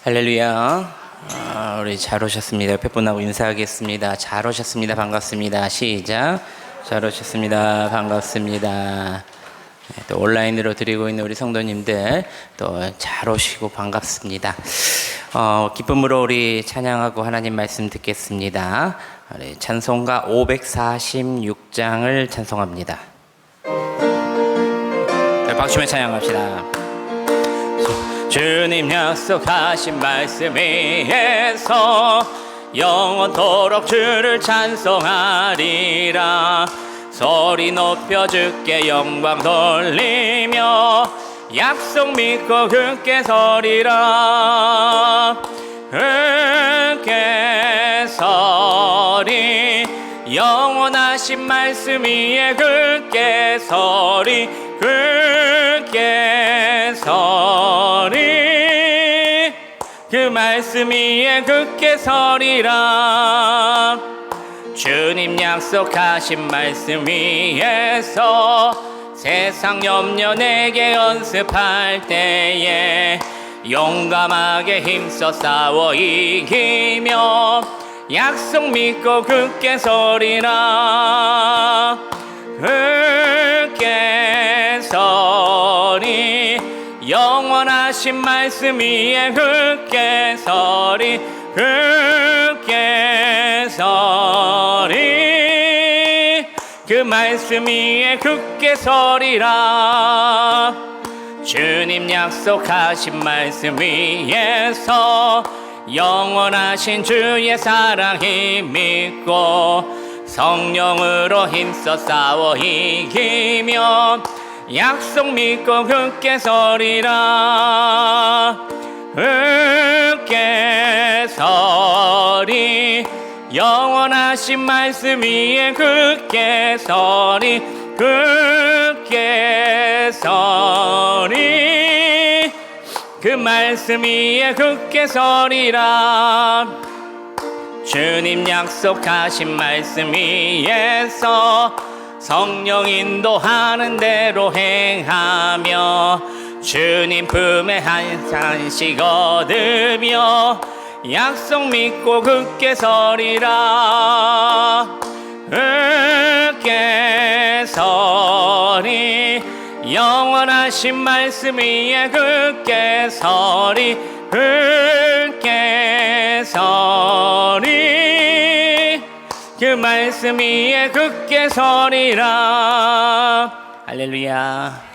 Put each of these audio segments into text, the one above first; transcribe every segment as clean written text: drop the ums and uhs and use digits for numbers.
할렐루야. 우리 잘 오셨습니다. 옆에 분하고 인사하겠습니다. 잘 오셨습니다. 반갑습니다. 시작. 잘 오셨습니다. 반갑습니다. 또 온라인으로 드리고 있는 우리 성도님들 또 잘 오시고 반갑습니다. 기쁨으로 우리 찬양하고 하나님 말씀 듣겠습니다. 우리 찬송가 546장을 찬송합니다. 박수며 찬양합시다. 주님 약속하신 말씀 위에서 영원토록 주를 찬송하리라. 소리 높여 주께 영광 돌리며 약속 믿고 굳게 서리라. 굳게 서리 영원하신 말씀 위에 굳게 서리. 굳게 서리 그 말씀 위에 굳게 서리라. 주님 약속하신 말씀 위에서 세상 염려 내게 연습할 때에 용감하게 힘써 싸워 이기며 약속 믿고 굳게 서리라. 굳게 서리 영원하신 말씀 위에 굳게 서리. 굳게 서리 그 말씀 위에 굳게 서리라. 주님 약속하신 말씀 위에서 영원하신 주의 사랑 힘입고 성령으로 힘써 싸워 이기며 약속 믿고 굳게 서리라. 굳게 서리 영원하신 말씀 위에 굳게 서리. 굳게 서리 그 말씀 위에 굳게 서리라. 주님 약속하신 말씀 위에서 성령 인도하는 대로 행하며 주님 품에 한식 얻으며 약속 믿고 굳게 서리라. 굳게 서리 영원하신 말씀 위에 굳게 서리. 굳게 서리 그 말씀 위에 굳게 서리라. 할렐루야.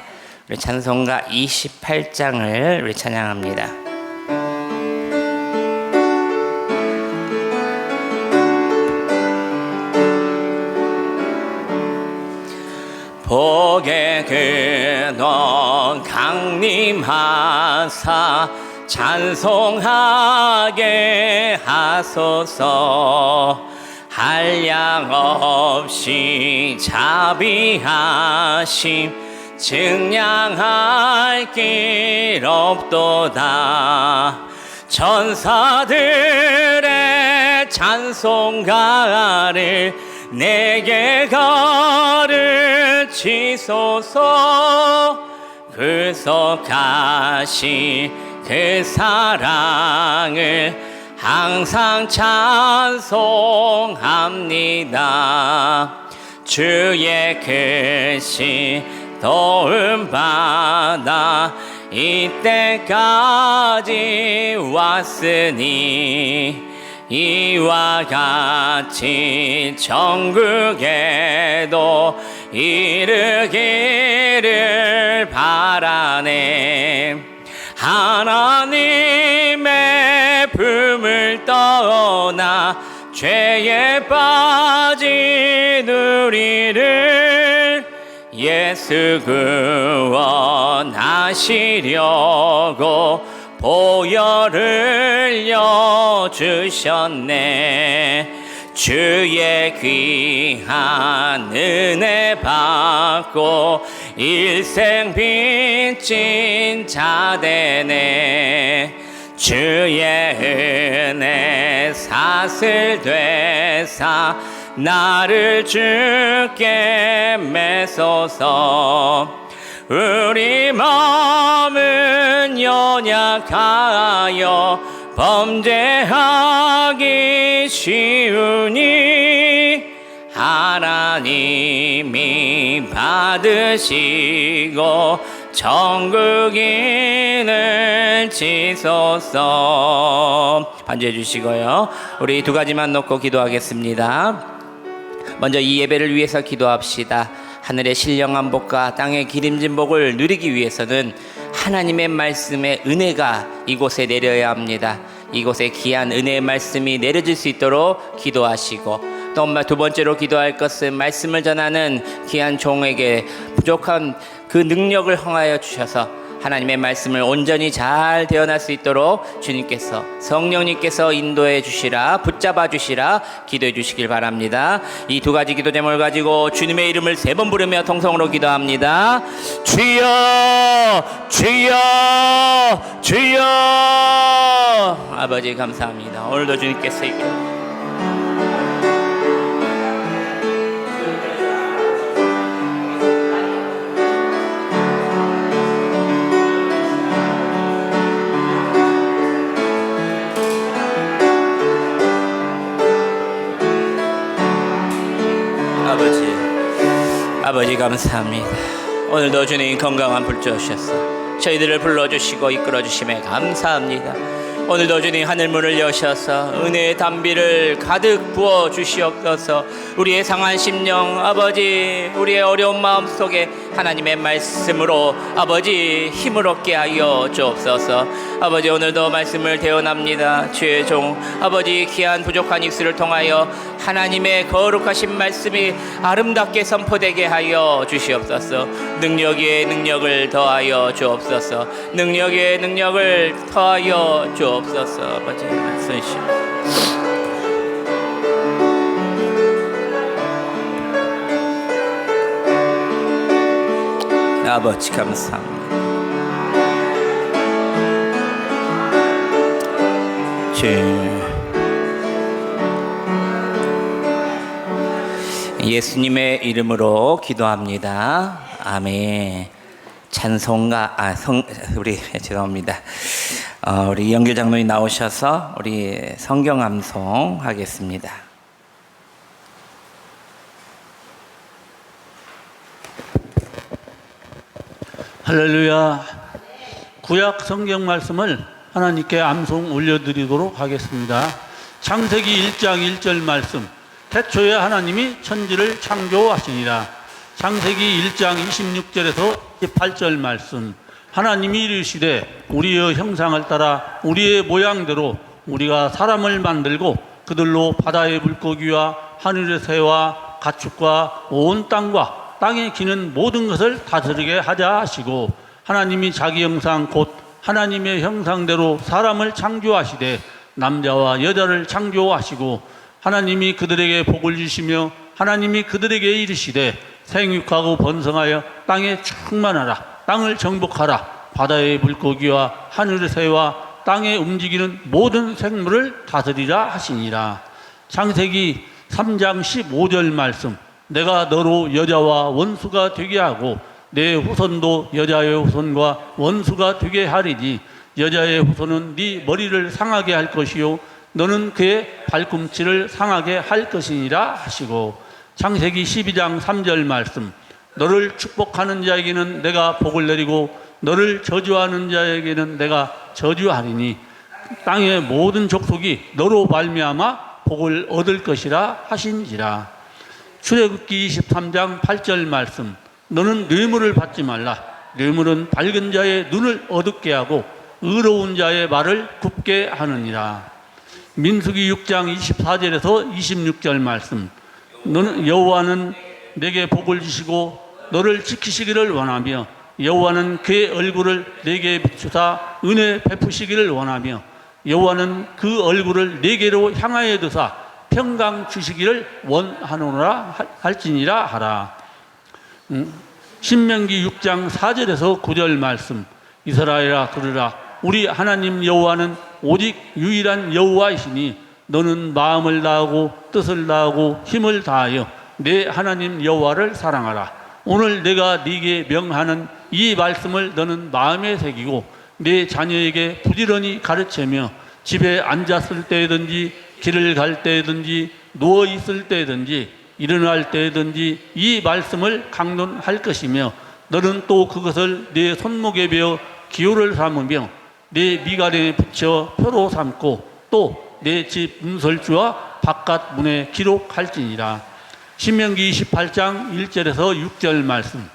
우리 찬송가 28장을 우리 찬양합니다. 복의 근원 강림하사 찬송하게 하소서. 한량 없이 자비하심 증량할 길 없도다. 천사들의 찬송가를 내게 가르치소서. 구속하신 그 사랑을 항상 찬송합니다. 주의 크신 도움 받아 이때까지 왔으니 이와 같이 천국에도 이르기를 바라네. 하나님의 품을 떠나 죄에 빠진 우리를 예수 구원하시려고 보혈을 흘려주셨네. 주의 귀한 은혜 받고 일생 빚진 자 되네. 주의 은혜 사슬 되사 나를 주께 매소서. 우리 마음은 연약하여 범죄하기 쉬우니 하나님이 받으시고 천국인을 치소서. 반주해 주시고요. 우리 두 가지만 놓고 기도하겠습니다. 먼저 이 예배를 위해서 기도합시다. 하늘의 신령한 복과 땅의 기름진 복을 누리기 위해서는 하나님의 말씀의 은혜가 이곳에 내려야 합니다. 이곳에 귀한 은혜의 말씀이 내려질 수 있도록 기도하시고, 또 두 번째로 기도할 것은 말씀을 전하는 귀한 종에게 부족한 그 능력을 허하여 주셔서 하나님의 말씀을 온전히 잘 대언할 수 있도록 주님께서, 성령님께서 인도해 주시라, 붙잡아 주시라 기도해 주시길 바랍니다. 이 두 가지 기도 제목을 가지고 주님의 이름을 3번 부르며 통성으로 기도합니다. 주여, 주여, 주여. 아버지 감사합니다. 오늘도 주님께서 아버지 감사합니다. 오늘도 주님 건강한 불 주셔서 저희들을 불러주시고 이끌어주심에 감사합니다. 오늘도 주님 하늘문을 여셔서 은혜의 담비를 가득 부어 주시옵소서. 우리의 상한 심령 아버지, 우리의 어려운 마음 속에 하나님의 말씀으로 아버지 힘을 얻게 하여 주옵소서. 아버지 오늘도 말씀을 대언합니다. 주의 종 아버지 귀한 부족한 입술을 통하여 하나님의 거룩하신 말씀이 아름답게 선포되게 하여 주시옵소서. 능력 위에 능력을 더하여 주옵소서. 능력 위에 능력을 더하여 주옵소서. 아버지 말씀이시오. 아버지 감사합니다. 예수님의 이름으로 기도합니다. 아멘. 찬송가 우리 죄송합니다. 우리 영규 장로님 나오셔서 우리 성경 암송 하겠습니다. 할렐루야. 구약 성경 말씀을 하나님께 암송 올려드리도록 하겠습니다. 창세기 1장 1절 말씀. 태초에 하나님이 천지를 창조하시니라. 창세기 1장 26절에서 28절 말씀. 하나님이 이르시되 우리의 형상을 따라 우리의 모양대로 우리가 사람을 만들고 그들로 바다의 물고기와 하늘의 새와 가축과 온 땅과 땅에 기는 모든 것을 다스리게 하자 하시고, 하나님이 자기 형상 곧 하나님의 형상대로 사람을 창조하시되 남자와 여자를 창조하시고, 하나님이 그들에게 복을 주시며 하나님이 그들에게 이르시되 생육하고 번성하여 땅에 충만하라. 땅을 정복하라. 바다의 물고기와 하늘의 새와 땅에 움직이는 모든 생물을 다스리라 하시니라. 창세기 3장 15절 말씀. 내가 너로 여자와 원수가 되게 하고 내 후손도 여자의 후손과 원수가 되게 하리니 여자의 후손은 네 머리를 상하게 할 것이요 너는 그의 발꿈치를 상하게 할 것이니라 하시고, 창세기 12장 3절 말씀. 너를 축복하는 자에게는 내가 복을 내리고 너를 저주하는 자에게는 내가 저주하리니 땅의 모든 족속이 너로 말미암아 복을 얻을 것이라 하신지라. 출애굽기 23장 8절 말씀. 너는 뇌물을 받지 말라. 뇌물은 밝은 자의 눈을 어둡게 하고 의로운 자의 말을 굽게 하느니라. 민수기 6장 24절에서 26절 말씀. 너는 여호와는 내게 복을 주시고 너를 지키시기를 원하며 여호와는 그의 얼굴을 내게 비추사 은혜 베푸시기를 원하며 여호와는 그 얼굴을 내게로 향하여 두사 평강 주시기를 원하노라 할지니라 하라. 신명기 6장 4절에서 9절 말씀. 이스라엘아 들으라. 우리 하나님 여호와는 오직 유일한 여호와이시니 너는 마음을 다하고 뜻을 다하고 힘을 다하여 내 하나님 여호와를 사랑하라. 오늘 내가 네게 명하는 이 말씀을 너는 마음에 새기고 내 자녀에게 부지런히 가르치며 집에 앉았을 때든지 길을 갈 때든지 누워 있을 때든지 일어날 때든지 이 말씀을 강론할 것이며 너는 또 그것을 네 손목에 베어 기호를 삼으며 네 미간에 붙여 표로 삼고 또 내 집 문설주와 바깥 문에 기록할지니라. 신명기 28장 1절에서 6절 말씀.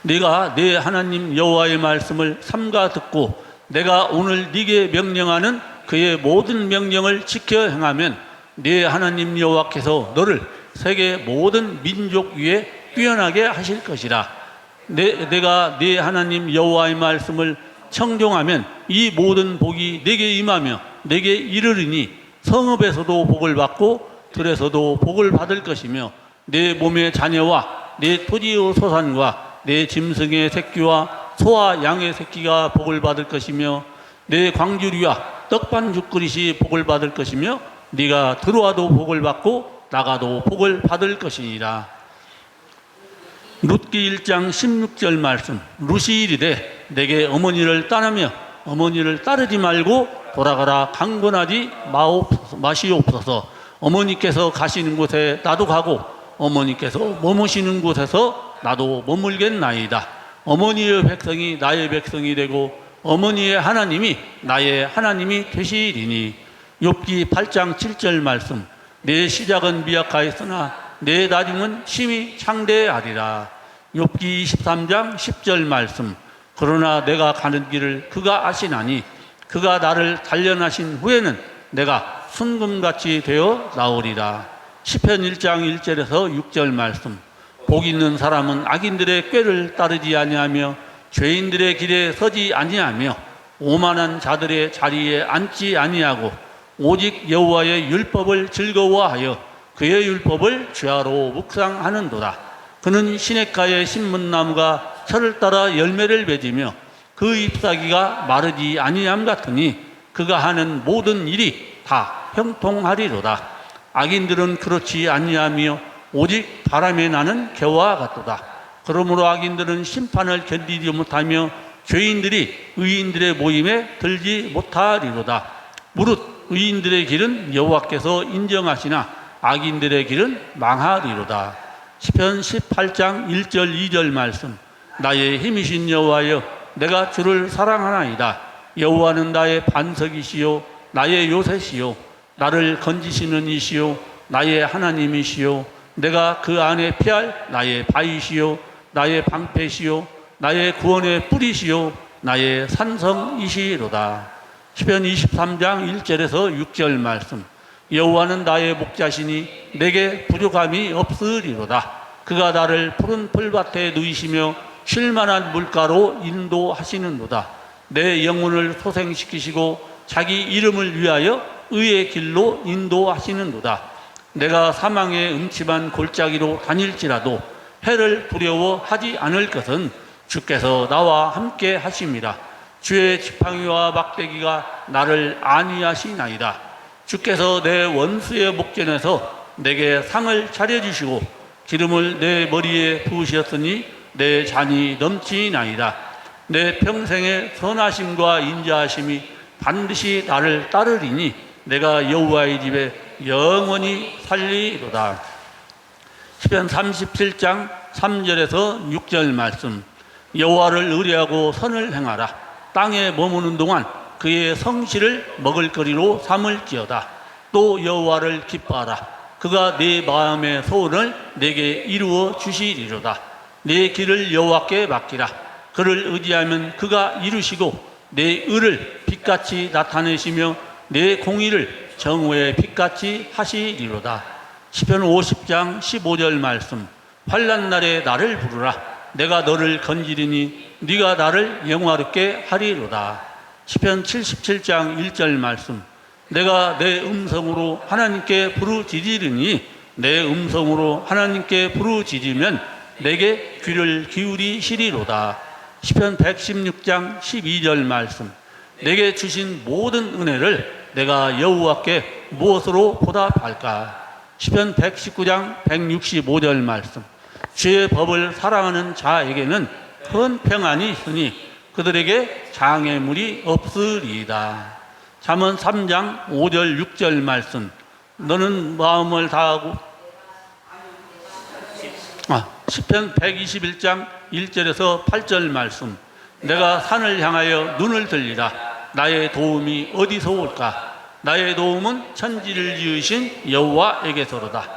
네가 네 하나님 여호와의 말씀을 삼가 듣고 내가 오늘 네게 명령하는 그의 모든 명령을 지켜 행하면 네 하나님 여호와께서 너를 세계 모든 민족 위에 뛰어나게 하실 것이라. 내가 네 하나님 여호와의 말씀을 청종하면 이 모든 복이 내게 임하며 내게 이르리니 성읍에서도 복을 받고 들에서도 복을 받을 것이며 내 몸의 자녀와 내 토지의 소산과 내 짐승의 새끼와 소와 양의 새끼가 복을 받을 것이며 내 광주리와 떡반죽 그릇이 복을 받을 것이며 네가 들어와도 복을 받고 나가도 복을 받을 것이니라. 룻기 1장 16절 말씀. 룻이 이르되 내게 어머니를 따르며 어머니를 따르지 말고 돌아가라 강권하지 마시옵소서. 어머니께서 가시는 곳에 나도 가고 어머니께서 머무시는 곳에서 나도 머물겠나이다. 어머니의 백성이 나의 백성이 되고 어머니의 하나님이 나의 하나님이 되시리니. 욥기 8장 7절 말씀. 내 시작은 미약하였으나 내 나중은 심히 창대하리라. 욥기 23장 10절 말씀. 그러나 내가 가는 길을 그가 아시나니 그가 나를 단련하신 후에는 내가 순금같이 되어 나오리라. 시편 1장 1절에서 6절 말씀. 복 있는 사람은 악인들의 꾀를 따르지 아니하며 죄인들의 길에 서지 아니하며 오만한 자들의 자리에 앉지 아니하고 오직 여호와의 율법을 즐거워하여 그의 율법을 주야로 묵상하는도다. 그는 시냇가의 신문나무가 철을 따라 열매를 맺으며 그 잎사귀가 마르지 아니함 같으니 그가 하는 모든 일이 다 형통하리로다. 악인들은 그렇지 아니하며 오직 바람에 나는 겨와 같도다. 그러므로 악인들은 심판을 견디지 못하며 죄인들이 의인들의 모임에 들지 못하리로다. 무릇 의인들의 길은 여호와께서 인정하시나 악인들의 길은 망하리로다. 시편 18장 1절 2절 말씀. 나의 힘이신 여호와여 내가 주를 사랑하나이다. 여호와는 나의 반석이시요 나의 요새시요 나를 건지시는 이시요 나의 하나님이시요 내가 그 안에 피할 나의 바위시요 나의 방패시요 나의 구원의 뿌리시요 나의 산성이시로다. 시편 23장 1절에서 6절 말씀. 여호와는 나의 목자시니 내게 부족함이 없으리로다. 그가 나를 푸른 풀밭에 누이시며 쉴만한 물가로 인도하시는도다. 내 영혼을 소생시키시고 자기 이름을 위하여 의의 길로 인도하시는도다. 내가 사망의 음침한 골짜기로 다닐지라도 해를 두려워하지 않을 것은 주께서 나와 함께 하심이라. 주의 지팡이와 막대기가 나를 안위하시나이다. 주께서 내 원수의 목전에서 내게 상을 차려주시고 기름을 내 머리에 부으셨으니 내 잔이 넘치나이다. 내 평생의 선하심과 인자하심이 반드시 나를 따르리니 내가 여호와의 집에 영원히 살리로다. 시편 37장 3절에서 6절 말씀. 여호와를 의뢰하고 선을 행하라. 땅에 머무는 동안 그의 성실을 먹을거리로 삼을지어다. 또 여호와를 기뻐하라. 그가 네 마음의 소원을 내게 이루어 주시리로다. 내 길을 여호와께 맡기라. 그를 의지하면 그가 이루시고 내 의를 빛같이 나타내시며 내 공의를 정오의 빛같이 하시리로다. 시편 50장 15절 말씀. 환난 날에 나를 부르라. 내가 너를 건지리니 네가 나를 영화롭게 하리로다. 시편 77장 1절 말씀. 내가 내 음성으로 하나님께 부르짖으리니 내 음성으로 하나님께 부르짖으면 내게 귀를 기울이시리로다. 시편 116장 12절 말씀. 내게 주신 모든 은혜를 내가 여호와께 무엇으로 보답할까? 시편 119장 165절 말씀. 주의 법을 사랑하는 자에게는 큰 평안이 있으니 그들에게 장애물이 없으리이다. 잠언 3장 5절 6절 말씀. 너는 마음을 다하고 시편 121장 1절에서 8절 말씀. 내가 산을 향하여 눈을 들리라. 나의 도움이 어디서 올까? 나의 도움은 천지를 지으신 여호와에게서로다.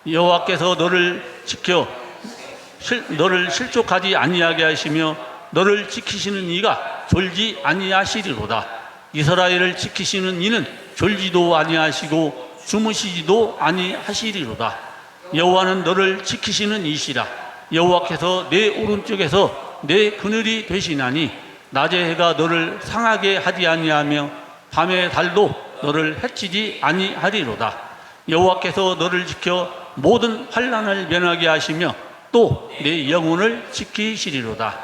여호와께서 너를 지켜 너를 실족하지 아니하게 하시며 너를 지키시는 이가 졸지 아니하시리로다. 이스라엘을 지키시는 이는 졸지도 아니하시고 주무시지도 아니하시리로다. 여호와는 너를 지키시는 이시라. 여호와께서 내 오른쪽에서 내 그늘이 되시나니 낮의 해가 너를 상하게 하지 아니하며 밤의 달도 너를 해치지 아니하리로다. 여호와께서 너를 지켜 모든 환난을 면하게 하시며 또 내 영혼을 지키시리로다.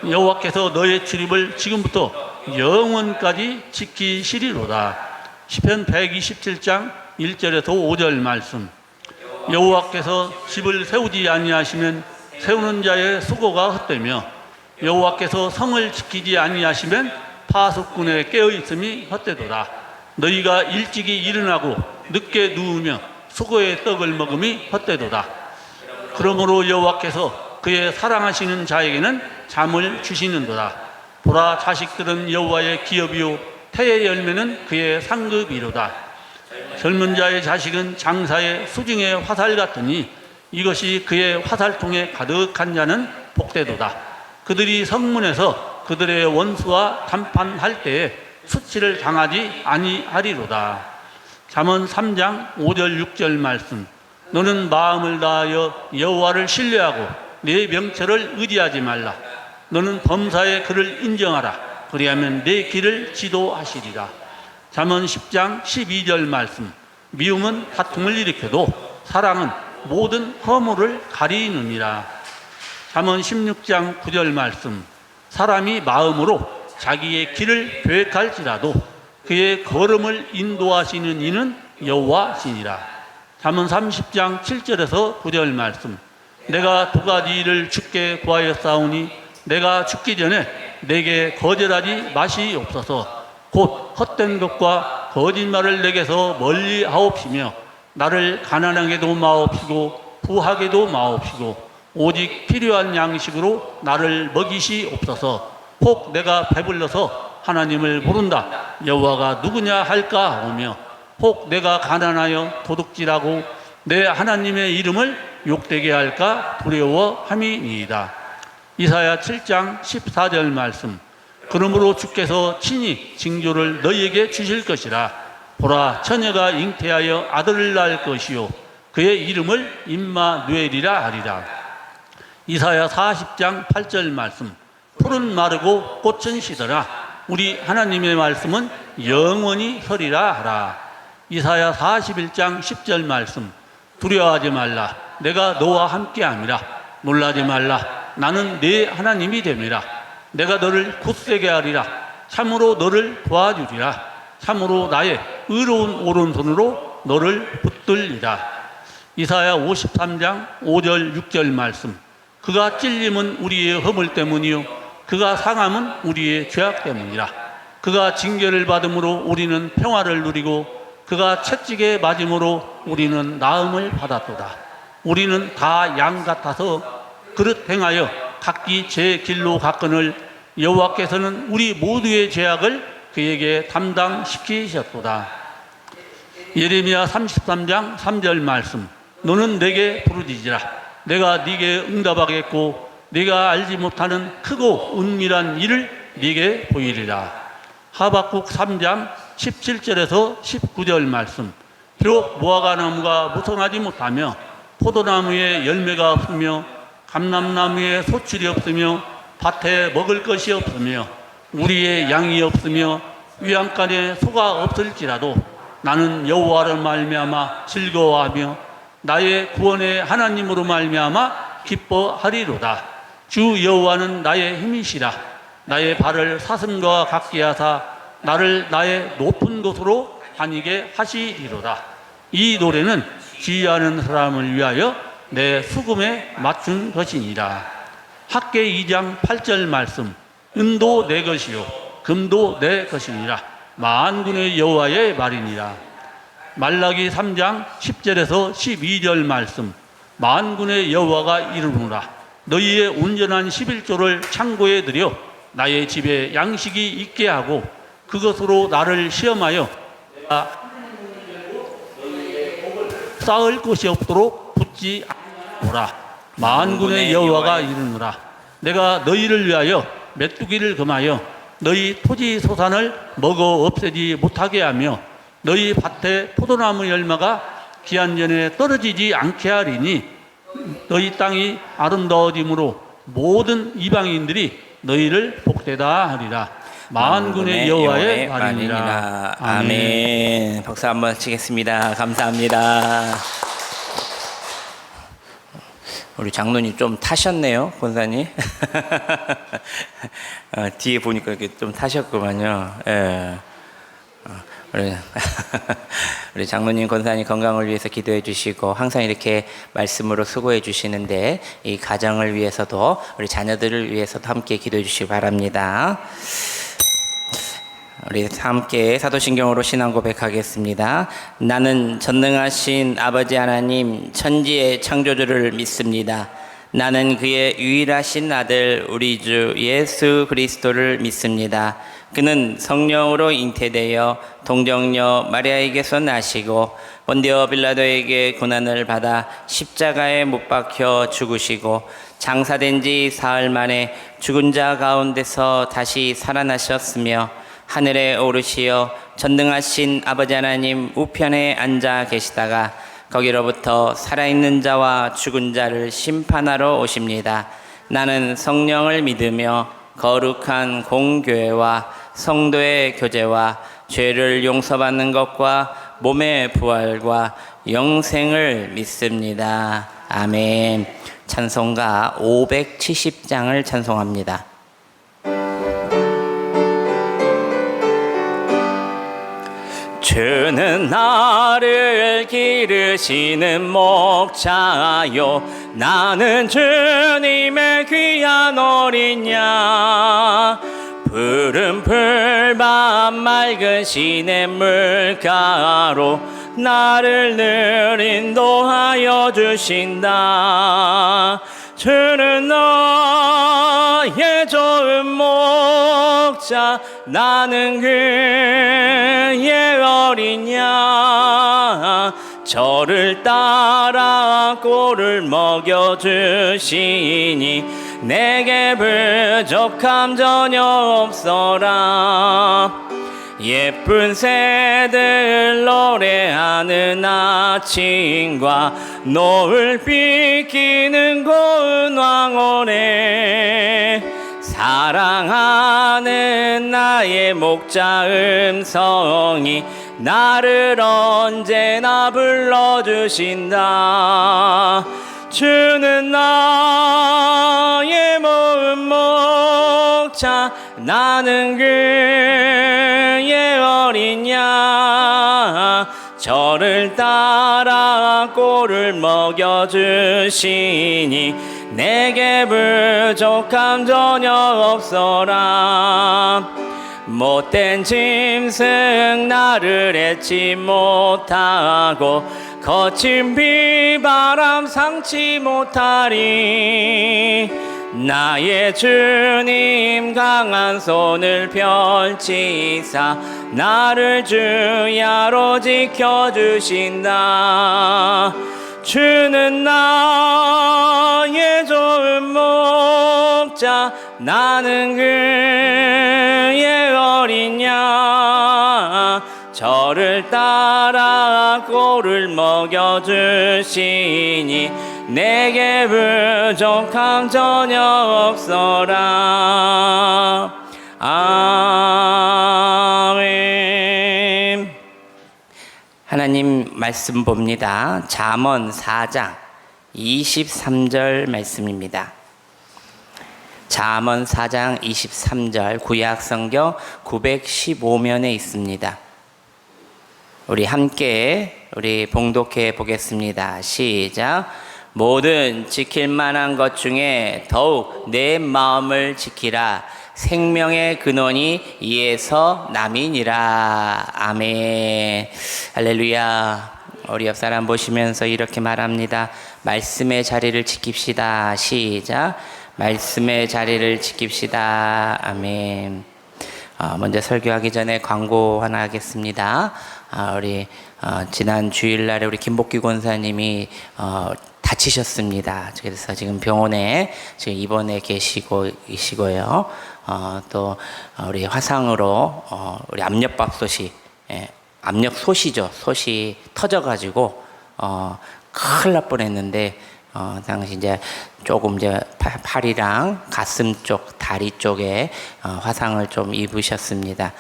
여호와께서 너의 출입을 지금부터 영원까지 지키시리로다. 시편 127장 1절에서 5절 말씀. 여호와께서 집을 세우지 아니하시면 세우는 자의 수고가 헛되며 여호와께서 성을 지키지 아니하시면 파수꾼의 깨어있음이 헛되도다. 너희가 일찍이 일어나고 늦게 누우며 수고의 떡을 먹음이 헛되도다. 그러므로 여호와께서 그의 사랑하시는 자에게는 잠을 주시는도다. 보라, 자식들은 여호와의 기업이요 태의 열매는 그의 상급이로다. 젊은 자의 자식은 장사의 수중의 화살 같으니 이것이 그의 화살통에 가득한 자는 복되도다. 그들이 성문에서 그들의 원수와 담판할 때에 수치를 당하지 아니하리로다. 잠언 3장 5절 6절 말씀. 너는 마음을 다하여 여호와를 신뢰하고 내 명철을 의지하지 말라. 너는 범사의 그를 인정하라. 그리하면 내 길을 지도하시리라. 잠언 10장 12절 말씀. 미움은 다툼을 일으켜도 사랑은 모든 허물을 가리느니라. 잠언 16장 9절 말씀. 사람이 마음으로 자기의 길을 계획할지라도 그의 걸음을 인도하시는 이는 여호와시니라. 잠언 30장 7절에서 9절 말씀. 내가 두 가지 일을 주께 구하였사오니 내가 죽기 전에 내게 거절하지 마시옵소서. 곧 헛된 것과 거짓말을 내게서 멀리 하옵시며 나를 가난하게도 마옵시고 부하게도 마옵시고 오직 필요한 양식으로 나를 먹이시옵소서. 혹 내가 배불러서 하나님을 모른다 여호와가 누구냐 할까 하오며 혹 내가 가난하여 도둑질하고 내 하나님의 이름을 욕되게 할까 두려워함이니이다. 이사야 7장 14절 말씀. 그러므로 주께서 친히 징조를 너희에게 주실 것이라. 보라, 처녀가 잉태하여 아들을 낳을 것이요 그의 이름을 임마누엘이라 하리라. 이사야 40장 8절 말씀. 풀은 마르고 꽃은 시더라. 우리 하나님의 말씀은 영원히 서리라 하라. 이사야 41장 10절 말씀. 두려워하지 말라. 내가 너와 함께함이라. 놀라지 말라. 나는 네 하나님이 됨이라. 내가 너를 굳세게 하리라. 참으로 너를 도와주리라. 참으로 나의 의로운 오른손으로 너를 붙들리라. 이사야 53장 5절 6절 말씀. 그가 찔림은 우리의 허물 때문이요 그가 상함은 우리의 죄악 때문이라. 그가 징계를 받음으로 우리는 평화를 누리고 그가 채찍에 맞음으로 우리는 나음을 받았도다. 우리는 다 양 같아서 그릇 행하여 각기 제 길로 갔거늘 여호와께서는 우리 모두의 죄악을 그에게 담당시키셨도다. 예레미야 33장 3절 말씀. 너는 내게 부르짖으라. 내가 네게 응답하겠고 네가 알지 못하는 크고 은밀한 일을 네게 보이리라. 하박국 3장 17절에서 19절 말씀. 비록 무화과나무가 무성하지 못하며 포도나무에 열매가 없으며 감람나무에 소출이 없으며 밭에 먹을 것이 없으며 우리의 양이 없으며 위안간에 소가 없을지라도 나는 여호와를 말미암아 즐거워하며 나의 구원의 하나님으로 말미암아 기뻐하리로다. 주 여호와는 나의 힘이시라. 나의 발을 사슴과 같게 하사 나를 나의 높은 곳으로 다니게 하시리로다. 이 노래는 지휘하는 사람을 위하여 내 수금에 맞춘 것이니라. 학개 2장 8절 말씀. 은도 내 것이요 금도 내 것이니라. 만군의 여호와의 말이니라. 말라기 3장 10절에서 12절 말씀. 만군의 여호와가 이르노라. 너희의 온전한 11조를 창고에 들여 나의 집에 양식이 있게 하고 그것으로 나를 시험하여 내가 쌓을 것이 없도록 붙지 않노라. 만군의 여호와가 이르노라. 내가 너희를 위하여 메뚜기를 금하여 너희 토지 소산을 먹어 없애지 못하게 하며 너희 밭에 포도나무 열매가 기한 전에 떨어지지 않게 하리니 너희 땅이 아름다워짐으로 모든 이방인들이 너희를 복되다 하리라. 만군의 여호와의 말이니라. 아멘. 박수 한번 치겠습니다. 감사합니다. 우리 장로님 좀 타셨네요, 권사님. 뒤에 보니까 이렇게 좀 타셨구만요. 예. 우리 장로님, 권사님 건강을 위해서 기도해 주시고 항상 이렇게 말씀으로 수고해 주시는데 이 가정을 위해서도 우리 자녀들을 위해서도 함께 기도해 주시기 바랍니다. 우리 함께 사도신경으로 신앙 고백하겠습니다. 나는 전능하신 아버지 하나님 천지의 창조주를 믿습니다. 나는 그의 유일하신 아들 우리 주 예수 그리스도를 믿습니다. 그는 성령으로 잉태되어 동정녀 마리아에게서 나시고 본디오 빌라도에게 고난을 받아 십자가에 못 박혀 죽으시고 장사된 지 사흘 만에 죽은 자 가운데서 다시 살아나셨으며 하늘에 오르시어 전능하신 아버지 하나님 우편에 앉아 계시다가 거기로부터 살아있는 자와 죽은 자를 심판하러 오십니다. 나는 성령을 믿으며 거룩한 공교회와 성도의 교제와 죄를 용서받는 것과 몸의 부활과 영생을 믿습니다. 아멘. 찬송가 570장을 찬송합니다. 주는 나를 기르시는 목자요 나는 주님의 귀한 어린 양 푸른 풀밭 맑은 시냇물가로 나를 늘 인도하여 주신다. 주는 너의 좋은 목자 나는 그의 어린 양 저를 따라 꼴을 먹여주시니 내게 부족함 전혀 없어라. 예쁜 새들 노래하는 아침과 노을 비키는 고운 황혼에 사랑하는 나의 목자 음성이 나를 언제나 불러주신다. 주는 나의 모은 목자 나는 그의 어린 양 저를 따라 꼴을 먹여주시니 내게 부족함 전혀 없어라. 못된 짐승 나를 잊지 못하고 거친 비바람 상치 못하리. 나의 주님 강한 손을 펼치사 나를 주야로 지켜주신다. 주는 나의 좋은 목자 나는 그의 어린 양 저를 따라 꼴을 먹여주시니 내게 부족함 전혀 없어라. 아멘. 하나님 말씀 봅니다. 잠언 4장 23절 말씀입니다. 잠언 4장 23절 구약성경 915면에 있습니다. 우리 함께 봉독해 보겠습니다. 시작. 모든 지킬 만한 것 중에 더욱 내 마음을 지키라. 생명의 근원이 이에서 남이니라. 아멘. 할렐루야. 우리 옆 사람 보시면서 이렇게 말합니다. 말씀의 자리를 지킵시다. 시작. 말씀의 자리를 지킵시다. 아멘. 먼저 설교하기 전에 광고 하나 하겠습니다. 우리 지난 주일날에 우리 김복기 권사님이 다치셨습니다. 그래서 지금 병원에 지금 입원해 계시고요. 또 우리 화상으로 우리 압력밥솥이 압력솥이죠. 솥이 터져가지고 큰일 날 뻔했는데 당시 이제 조금 이제 팔이랑 가슴 쪽, 다리 쪽에 화상을 좀 입으셨습니다.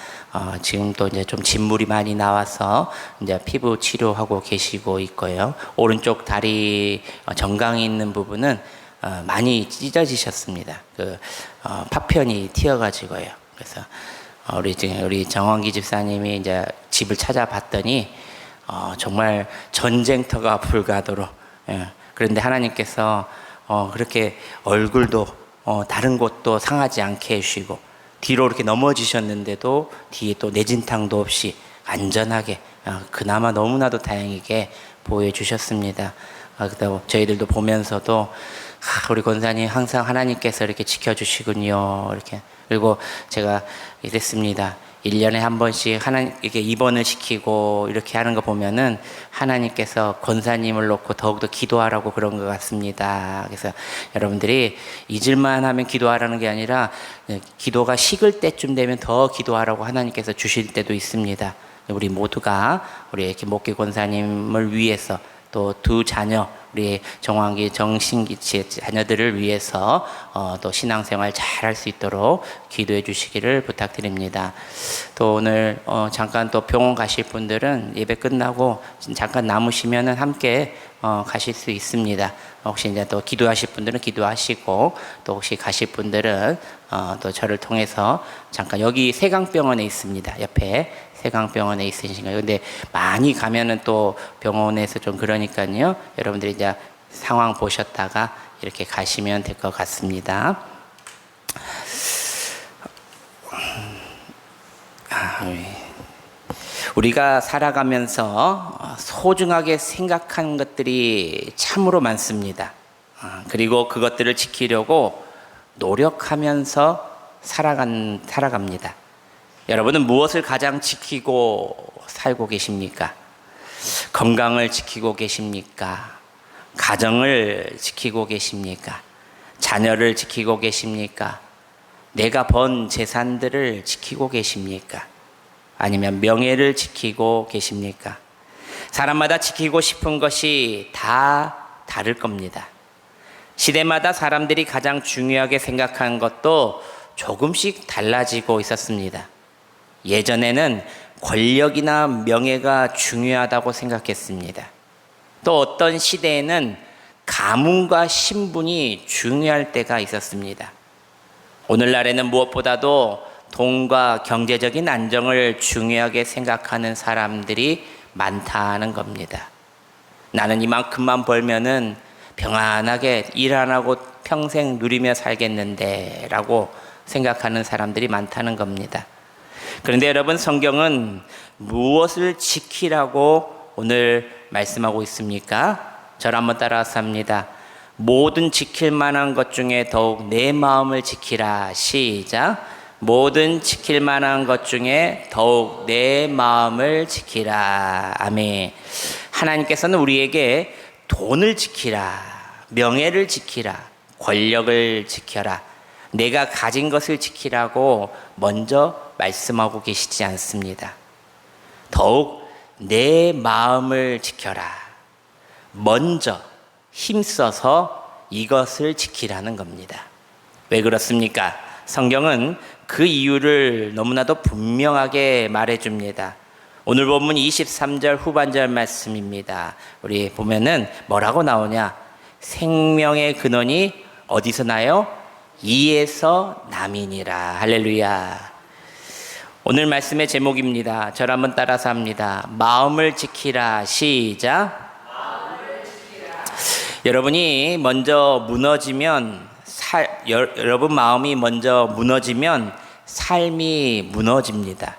지금 또 이제 좀 진물이 많이 나와서 이제 피부 치료하고 계시고 있고요. 오른쪽 다리 정강이 있는 부분은 많이 찢어지셨습니다. 그 파편이 튀어가지고요. 그래서 우리 정원기 집사님이 이제 집을 찾아봤더니 정말 전쟁터가 불가도록. 그런데 하나님께서 그렇게 얼굴도 다른 곳도 상하지 않게 해주시고 뒤로 이렇게 넘어지셨는데도 뒤에 또 내진탕도 없이 안전하게 그나마 너무나도 다행이게 보여주셨습니다. 그다음 저희들도 보면서도 우리 권사님 항상 하나님께서 이렇게 지켜주시군요. 이렇게. 그리고 제가 이랬습니다. 1년에 한 번씩 이렇게 입원을 시키고 이렇게 하는 거 보면은 하나님께서 권사님을 놓고 더욱더 기도하라고 그런 것 같습니다. 그래서 여러분들이 잊을만 하면 기도하라는 게 아니라 기도가 식을 때쯤 되면 더 기도하라고 하나님께서 주실 때도 있습니다. 우리 모두가 우리 김복기 권사님을 위해서 또 두 자녀 우리 정황기 정신기 자녀들을 위해서 또 신앙생활 잘 할 수 있도록 기도해 주시기를 부탁드립니다. 또 오늘 잠깐 또 병원 가실 분들은 예배 끝나고 잠깐 남으시면은 함께 가실 수 있습니다. 혹시 이제 또 기도하실 분들은 기도하시고 또 혹시 가실 분들은 또 저를 통해서 잠깐 여기 세강병원에 있습니다. 옆에 세강병원에 있으신가요? 근데 많이 가면은 또 병원에서 좀 그러니까요. 여러분들이 이제 상황 보셨다가 이렇게 가시면 될 것 같습니다. 우리가 살아가면서 소중하게 생각하는 것들이 참으로 많습니다. 그리고 그것들을 지키려고 노력하면서 살아갑니다. 여러분은 무엇을 가장 지키고 살고 계십니까? 건강을 지키고 계십니까? 가정을 지키고 계십니까? 자녀를 지키고 계십니까? 내가 번 재산들을 지키고 계십니까? 아니면 명예를 지키고 계십니까? 사람마다 지키고 싶은 것이 다 다를 겁니다. 시대마다 사람들이 가장 중요하게 생각하는 것도 조금씩 달라지고 있었습니다. 예전에는 권력이나 명예가 중요하다고 생각했습니다. 또 어떤 시대에는 가문과 신분이 중요할 때가 있었습니다. 오늘날에는 무엇보다도 돈과 경제적인 안정을 중요하게 생각하는 사람들이 많다는 겁니다. 나는 이만큼만 벌면은 평안하게 일 안 하고 평생 누리며 살겠는데 라고 생각하는 사람들이 많다는 겁니다. 그런데 여러분, 성경은 무엇을 지키라고 오늘 말씀하고 있습니까? 저를 한번 따라서 합니다. 모든 지킬 만한 것 중에 더욱 내 마음을 지키라. 시작. 모든 지킬 만한 것 중에 더욱 내 마음을 지키라. 아멘. 하나님께서는 우리에게 돈을 지키라, 명예를 지키라, 권력을 지켜라, 내가 가진 것을 지키라고 먼저 말씀하고 계시지 않습니다. 더욱 내 마음을 지켜라. 먼저 힘써서 이것을 지키라는 겁니다. 왜 그렇습니까? 성경은 그 이유를 너무나도 분명하게 말해줍니다. 오늘 본문 23절 후반절 말씀입니다. 우리 보면은 뭐라고 나오냐? 생명의 근원이 어디서 나요? 이에서 남이니라. 할렐루야. 오늘 말씀의 제목입니다. 저를 한번 따라서 합니다. 마음을 지키라. 시작. 마음을 지키라. 여러분이 먼저 무너지면 여러분 마음이 먼저 무너지면 삶이 무너집니다.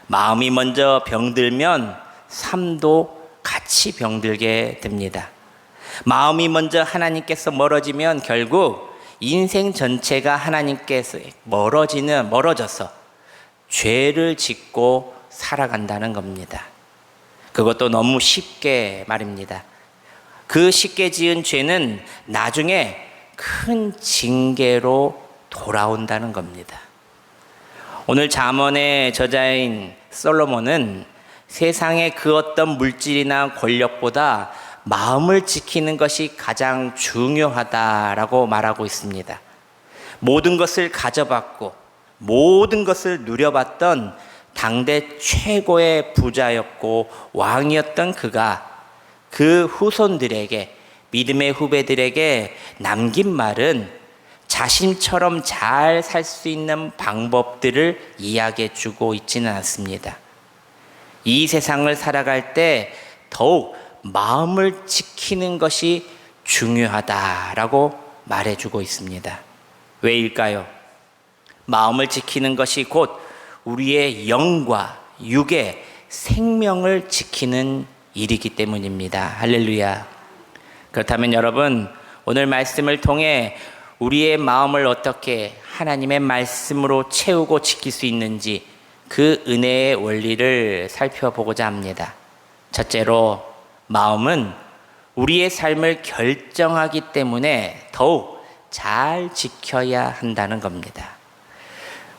마음이 먼저 병들면 삶도 같이 병들게 됩니다. 마음이 먼저 하나님께서 멀어지면 결국 인생 전체가 하나님께서 멀어져서 죄를 짓고 살아간다는 겁니다. 그것도 너무 쉽게 말입니다. 그 쉽게 지은 죄는 나중에 큰 징계로 돌아온다는 겁니다. 오늘 잠언의 저자인 솔로몬은 세상의 그 어떤 물질이나 권력보다 마음을 지키는 것이 가장 중요하다라고 말하고 있습니다. 모든 것을 가져봤고 모든 것을 누려봤던 당대 최고의 부자였고 왕이었던 그가 그 후손들에게, 믿음의 후배들에게 남긴 말은 자신처럼 잘 살 수 있는 방법들을 이야기해 주고 있지는 않습니다. 이 세상을 살아갈 때 더욱 마음을 지키는 것이 중요하다라고 말해주고 있습니다. 왜일까요? 마음을 지키는 것이 곧 우리의 영과 육의 생명을 지키는 일이기 때문입니다. 할렐루야. 그렇다면 여러분, 오늘 말씀을 통해 우리의 마음을 어떻게 하나님의 말씀으로 채우고 지킬 수 있는지 그 은혜의 원리를 살펴보고자 합니다. 첫째로, 마음은 우리의 삶을 결정하기 때문에 더욱 잘 지켜야 한다는 겁니다.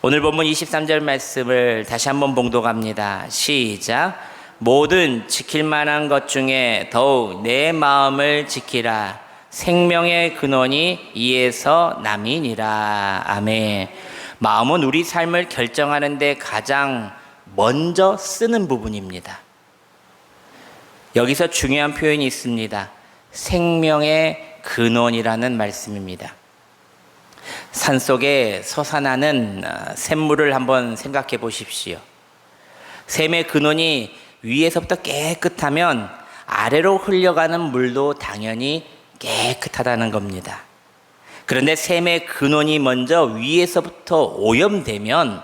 오늘 본문 23절 말씀을 다시 한번 봉독합니다. 시작. 모든 지킬 만한 것 중에 더욱 내 마음을 지키라. 생명의 근원이 이에서 남이니라. 아멘. 마음은 우리 삶을 결정하는 데 가장 먼저 쓰는 부분입니다. 여기서 중요한 표현이 있습니다. 생명의 근원이라는 말씀입니다. 산속에 솟아나는 샘물을 한번 생각해 보십시오. 샘의 근원이 위에서부터 깨끗하면 아래로 흘러가는 물도 당연히 깨끗하다는 겁니다. 그런데 샘의 근원이 먼저 위에서부터 오염되면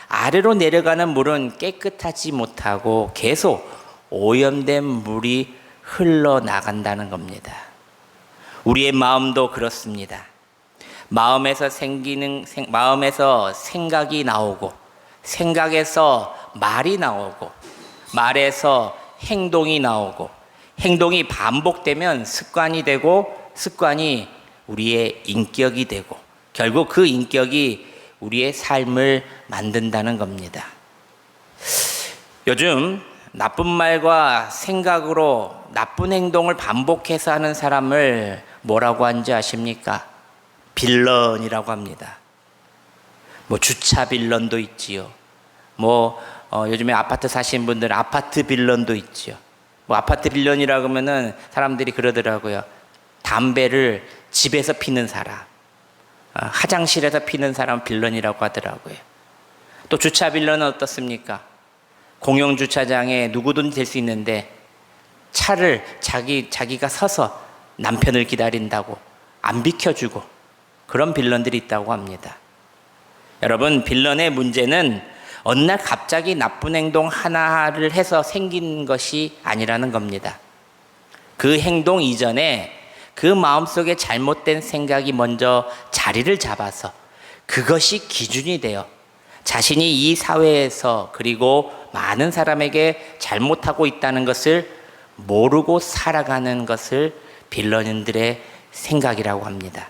아래로 내려가는 물은 깨끗하지 못하고 계속 오염된 물이 흘러나간다는 겁니다. 우리의 마음도 그렇습니다. 마음에서 생각이 나오고, 생각에서 말이 나오고, 말에서 행동이 나오고, 행동이 반복되면 습관이 되고, 습관이 우리의 인격이 되고, 결국 그 인격이 우리의 삶을 만든다는 겁니다. 요즘 나쁜 말과 생각으로 나쁜 행동을 반복해서 하는 사람을 뭐라고 하는지 아십니까? 빌런이라고 합니다. 주차 빌런도 있지요. 요즘에 아파트 사시는 분들은 아파트 빌런도 있지요. 아파트 빌런이라고 하면은 사람들이 그러더라고요. 담배를 집에서 피는 사람, 화장실에서 피는 사람 빌런이라고 하더라고요. 또 주차 빌런은 어떻습니까? 공용 주차장에 누구든 될 수 있는데 차를 자기가 서서 남편을 기다린다고 안 비켜주고 그런 빌런들이 있다고 합니다. 여러분, 빌런의 문제는 어느 날 갑자기 나쁜 행동 하나를 해서 생긴 것이 아니라는 겁니다. 그 행동 이전에 그 마음속에 잘못된 생각이 먼저 자리를 잡아서 그것이 기준이 되어 자신이 이 사회에서 그리고 많은 사람에게 잘못하고 있다는 것을 모르고 살아가는 것을 빌런들의 생각이라고 합니다.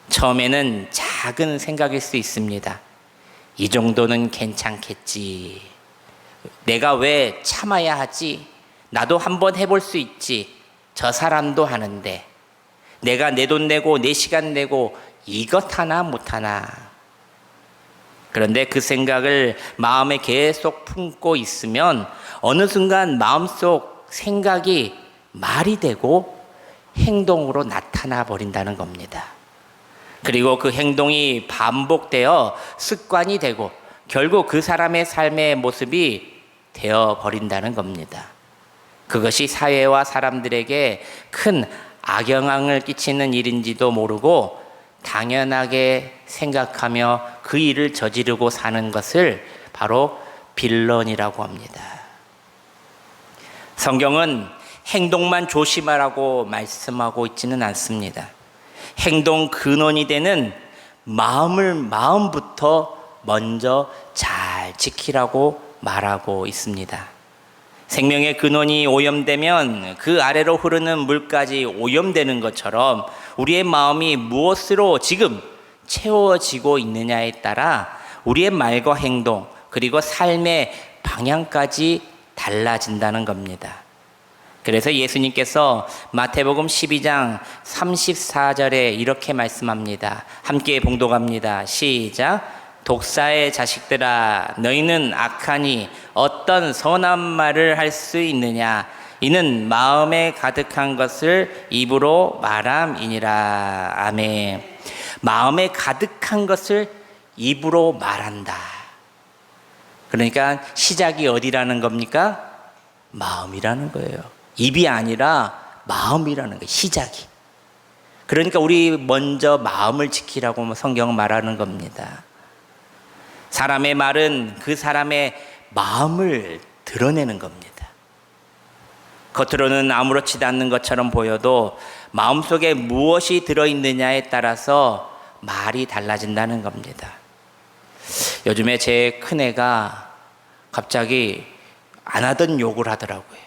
처음에는 작은 생각일 수 있습니다. 이 정도는 괜찮겠지. 내가 왜 참아야 하지? 나도 한번 해볼 수 있지. 저 사람도 하는데. 내가 내 돈 내고 내 시간 내고 이것 하나 못하나. 그런데 그 생각을 마음에 계속 품고 있으면 어느 순간 마음속 생각이 말이 되고 행동으로 나타나 버린다는 겁니다. 그리고 그 행동이 반복되어 습관이 되고 결국 그 사람의 삶의 모습이 되어 버린다는 겁니다. 그것이 사회와 사람들에게 큰 악영향을 끼치는 일인지도 모르고 당연하게 생각하며 그 일을 저지르고 사는 것을 바로 빌런이라고 합니다. 성경은 행동만 조심하라고 말씀하고 있지는 않습니다. 행동 근원이 되는 마음부터 먼저 잘 지키라고 말하고 있습니다. 생명의 근원이 오염되면 그 아래로 흐르는 물까지 오염되는 것처럼 우리의 마음이 무엇으로 지금 채워지고 있느냐에 따라 우리의 말과 행동 그리고 삶의 방향까지 달라진다는 겁니다. 그래서 예수님께서 마태복음 12장 34절에 이렇게 말씀합니다. 함께 봉독합니다. 시작. 독사의 자식들아, 너희는 악하니 어떤 선한 말을 할 수 있느냐? 이는 마음에 가득한 것을 입으로 말함이니라. 아멘. 마음에 가득한 것을 입으로 말한다. 그러니까 시작이 어디라는 겁니까? 마음이라는 거예요. 입이 아니라 마음이라는 거예요. 시작이. 그러니까 우리 먼저 마음을 지키라고 성경은 말하는 겁니다. 사람의 말은 그 사람의 마음을 드러내는 겁니다. 겉으로는 아무렇지도 않는 것처럼 보여도 마음속에 무엇이 들어있느냐에 따라서 말이 달라진다는 겁니다. 요즘에 제 큰애가 갑자기 안 하던 욕을 하더라고요.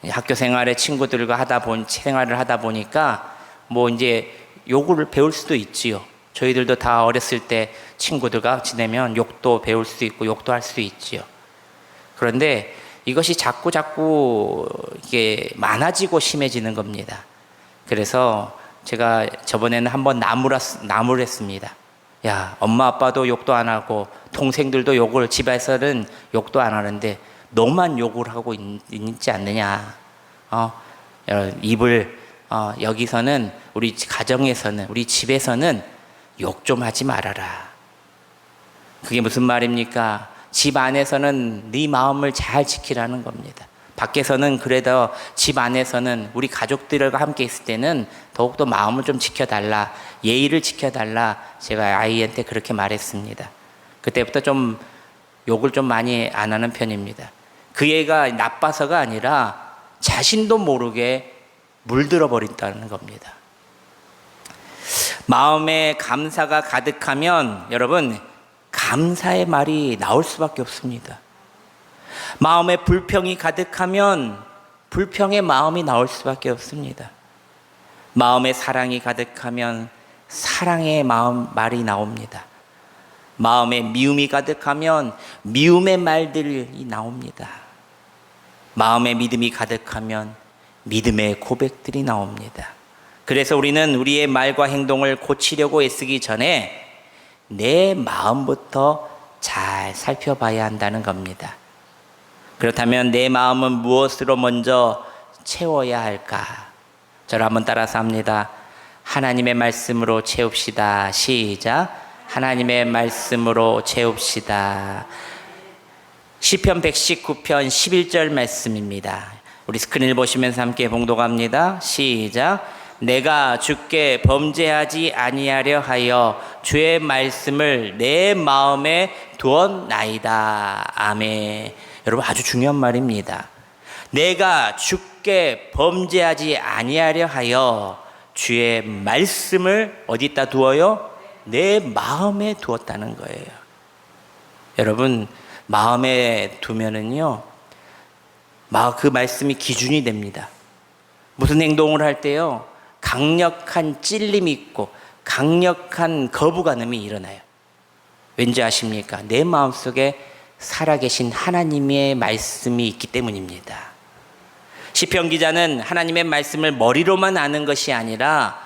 학교 생활에 친구들과 생활을 하다 보니까 뭐 이제 욕을 배울 수도 있지요. 저희들도 다 어렸을 때 친구들과 지내면 욕도 배울 수 있고 욕도 할 수 있지요. 그런데 이것이 자꾸 이게 많아지고 심해지는 겁니다. 그래서 제가 저번에는 한번 나무랬습니다. 야, 엄마 아빠도 욕도 안 하고 동생들도 집에서는 욕도 안 하는데 너만 욕을 하고 있지 않느냐. 입을 여기서는 우리 가정에서는 우리 집에서는 욕 좀 하지 말아라. 그게 무슨 말입니까? 집 안에서는 네 마음을 잘 지키라는 겁니다. 밖에서는 그래도 집 안에서는 우리 가족들과 함께 있을 때는 더욱더 마음을 좀 지켜달라, 예의를 지켜달라, 제가 아이한테 그렇게 말했습니다. 그때부터 좀 욕을 좀 많이 안 하는 편입니다. 그 애가 나빠서가 아니라 자신도 모르게 물들어 버린다는 겁니다. 마음에 감사가 가득하면 여러분 감사의 말이 나올 수밖에 없습니다. 마음에 불평이 가득하면 불평의 마음이 나올 수밖에 없습니다. 마음에 사랑이 가득하면 사랑의 말이 나옵니다. 마음에 미움이 가득하면 미움의 말들이 나옵니다. 마음에 믿음이 가득하면 믿음의 고백들이 나옵니다. 그래서 우리는 우리의 말과 행동을 고치려고 애쓰기 전에 내 마음부터 잘 살펴봐야 한다는 겁니다. 그렇다면 내 마음은 무엇으로 먼저 채워야 할까? 저를 한번 따라서 합니다. 하나님의 말씀으로 채웁시다. 시작. 하나님의 말씀으로 채웁시다. 시편 119편 11절 말씀입니다. 우리 스크린을 보시면서 함께 봉독합니다. 시작. 내가 주께 범죄하지 아니하려 하여 주의 말씀을 내 마음에 두었나이다. 아멘. 여러분 아주 중요한 말입니다. 내가 주께 범죄하지 아니하려 하여 주의 말씀을 어디다 두어요? 내 마음에 두었다는 거예요. 여러분 마음에 두면은요, 그 말씀이 기준이 됩니다. 무슨 행동을 할 때요, 강력한 찔림이 있고 강력한 거부감이 일어나요. 왠지 아십니까? 내 마음속에 살아계신 하나님의 말씀이 있기 때문입니다. 시편 기자는 하나님의 말씀을 머리로만 아는 것이 아니라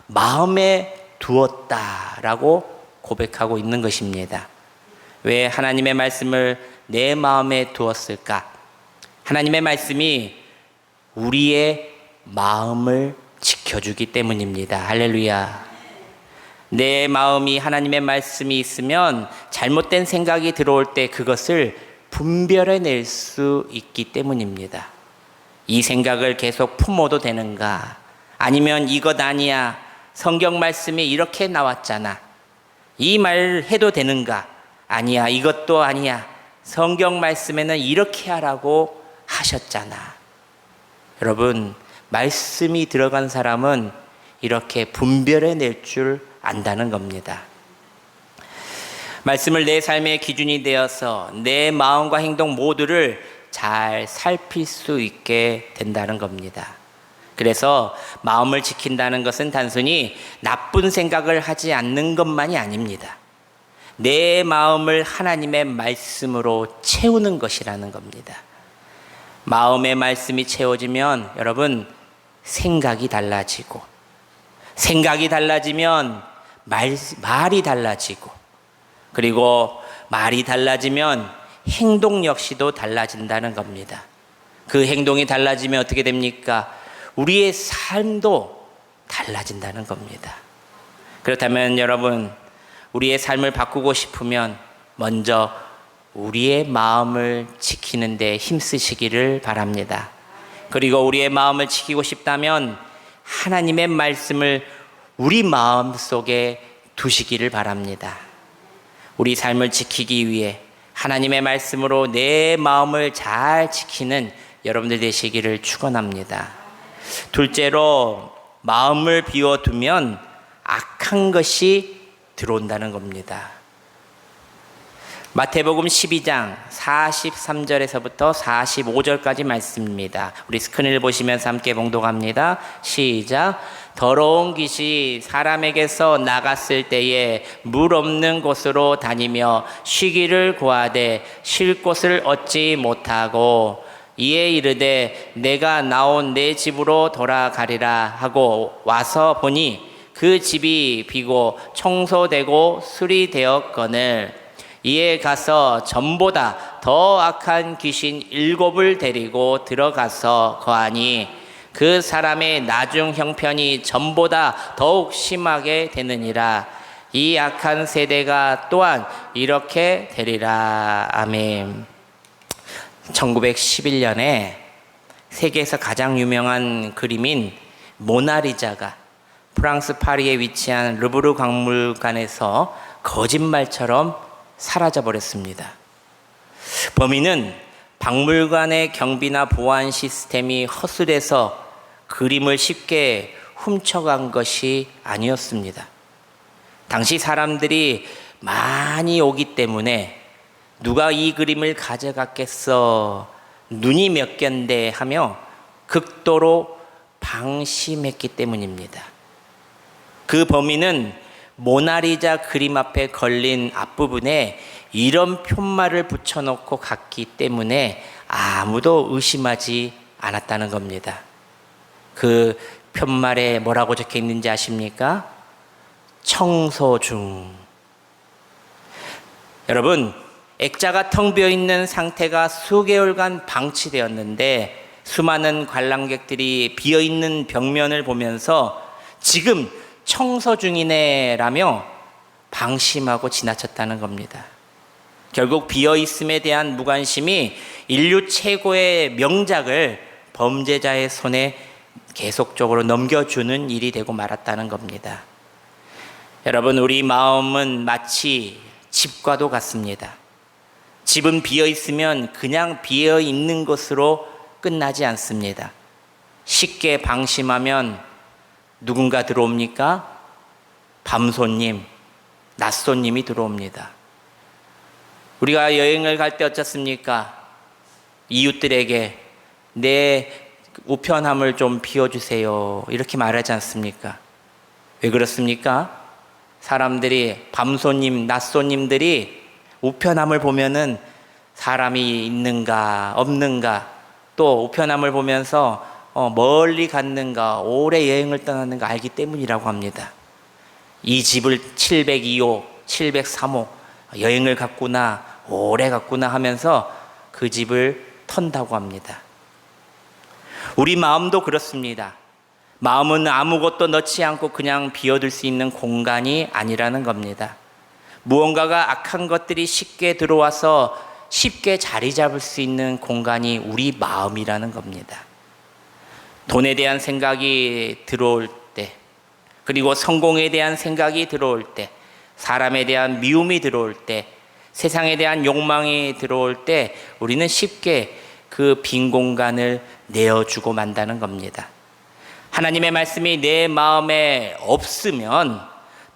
마음에 두었다라고 고백하고 있는 것입니다. 왜 하나님의 말씀을 내 마음에 두었을까? 하나님의 말씀이 우리의 마음을 지켜주기 때문입니다. 할렐루야. 내 마음이 하나님의 말씀이 있으면 잘못된 생각이 들어올 때 그것을 분별해낼 수 있기 때문입니다. 이 생각을 계속 품어도 되는가? 아니면 이것 아니야, 성경 말씀이 이렇게 나왔잖아. 이 말 해도 되는가? 아니야, 이것도 아니야. 성경 말씀에는 이렇게 하라고 하셨잖아. 여러분, 말씀이 들어간 사람은 이렇게 분별해낼 줄 안다는 겁니다. 말씀을 내 삶의 기준이 되어서 내 마음과 행동 모두를 잘 살필 수 있게 된다는 겁니다. 그래서 마음을 지킨다는 것은 단순히 나쁜 생각을 하지 않는 것만이 아닙니다. 내 마음을 하나님의 말씀으로 채우는 것이라는 겁니다. 마음의 말씀이 채워지면 여러분, 생각이 달라지고, 생각이 달라지면 말이 달라지고, 그리고 말이 달라지면 행동 역시도 달라진다는 겁니다. 그 행동이 달라지면 어떻게 됩니까? 우리의 삶도 달라진다는 겁니다. 그렇다면 여러분, 우리의 삶을 바꾸고 싶으면 먼저 우리의 마음을 지키는 데 힘쓰시기를 바랍니다. 그리고 우리의 마음을 지키고 싶다면 하나님의 말씀을 우리 마음 속에 두시기를 바랍니다. 우리 삶을 지키기 위해 하나님의 말씀으로 내 마음을 잘 지키는 여러분들 되시기를 축원합니다. 둘째로, 마음을 비워두면 악한 것이 들어온다는 겁니다. 마태복음 12장 43절에서부터 45절까지 말씀입니다. 우리 스크린을 보시면서 함께 봉독합니다. 시작. 더러운 귀신이 사람에게서 나갔을 때에 물 없는 곳으로 다니며 쉬기를 구하되 쉴 곳을 얻지 못하고 이에 이르되 내가 나온 내 집으로 돌아가리라 하고 와서 보니 그 집이 비고 청소되고 수리되었거늘 이에 가서 전보다 더 악한 귀신 7을 데리고 들어가서 거하니 그 사람의 나중 형편이 전보다 더욱 심하게 되느니라. 이 악한 세대가 또한 이렇게 되리라. 아멘. 1911년에 세계에서 가장 유명한 그림인 모나리자가 프랑스 파리에 위치한 르브르 박물관에서 거짓말처럼 사라져 버렸습니다. 범인은 박물관의 경비나 보안 시스템이 허술해서 그림을 쉽게 훔쳐간 것이 아니었습니다. 당시 사람들이 많이 오기 때문에 누가 이 그림을 가져갔겠어, 눈이 몇 갠데 하며 극도로 방심했기 때문입니다. 그 범인은 모나리자 그림 앞에 걸린 앞부분에 이런 표말을 붙여놓고 갔기 때문에 아무도 의심하지 않았다는 겁니다. 그 표말에 뭐라고 적혀 있는지 아십니까? 청소 중. 여러분, 액자가 텅 비어 있는 상태가 수개월간 방치되었는데 수많은 관람객들이 비어 있는 벽면을 보면서 지금 청소 중이네라며 방심하고 지나쳤다는 겁니다. 결국 비어 있음에 대한 무관심이 인류 최고의 명작을 범죄자의 손에 계속적으로 넘겨주는 일이 되고 말았다는 겁니다. 여러분, 우리 마음은 마치 집과도 같습니다. 집은 비어 있으면 그냥 비어 있는 것으로 끝나지 않습니다. 쉽게 방심하면 누군가 들어옵니까? 밤손님, 낮손님이 들어옵니다. 우리가 여행을 갈 때 어떻습니까? 이웃들에게 내 우편함을 좀 비워주세요, 이렇게 말하지 않습니까? 왜 그렇습니까? 사람들이, 밤손님, 낮손님들이 우편함을 보면은 사람이 있는가 없는가, 또 우편함을 보면서 멀리 갔는가 오래 여행을 떠났는가 알기 때문이라고 합니다. 이 집을 702호, 703호 여행을 갔구나, 오래 갔구나 하면서 그 집을 턴다고 합니다. 우리 마음도 그렇습니다. 마음은 아무것도 넣지 않고 그냥 비워둘 수 있는 공간이 아니라는 겁니다. 무언가가 악한 것들이 쉽게 들어와서 쉽게 자리 잡을 수 있는 공간이 우리 마음이라는 겁니다. 돈에 대한 생각이 들어올 때, 그리고 성공에 대한 생각이 들어올 때, 사람에 대한 미움이 들어올 때, 세상에 대한 욕망이 들어올 때 우리는 쉽게 그 빈 공간을 내어주고 만다는 겁니다. 하나님의 말씀이 내 마음에 없으면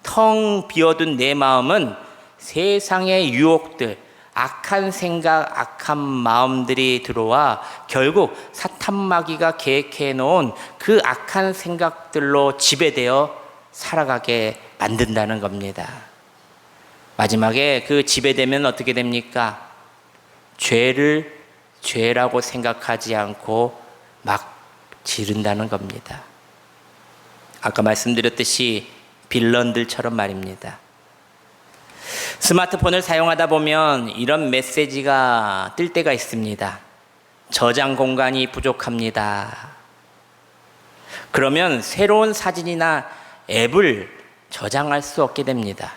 텅 비어둔 내 마음은 세상의 유혹들, 악한 생각, 악한 마음들이 들어와 결국 사탄 마귀가 계획해 놓은 그 악한 생각들로 지배되어 살아가게 만든다는 겁니다. 마지막에 그 지배되면 어떻게 됩니까? 죄를 죄라고 생각하지 않고 막 지른다는 겁니다. 아까 말씀드렸듯이 빌런들처럼 말입니다. 스마트폰을 사용하다 보면 이런 메시지가 뜰 때가 있습니다. 저장 공간이 부족합니다. 그러면 새로운 사진이나 앱을 저장할 수 없게 됩니다.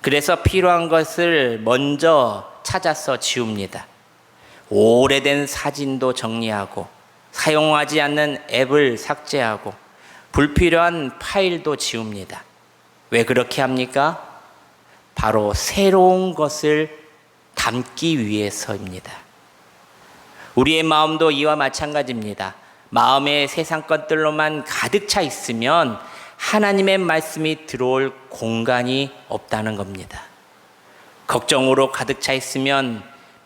그래서 필요한 것을 먼저 찾아서 지웁니다. 오래된 사진도 정리하고 사용하지 않는 앱을 삭제하고 불필요한 파일도 지웁니다. 왜 그렇게 합니까? 바로 새로운 것을 담기 위해서입니다. 우리의 마음도 이와 마찬가지입니다. 마음에 세상 것들로만 가득 차 있으면 하나님의 말씀이 들어올 공간이 없다는 겁니다. 걱정으로 가득 차 있으면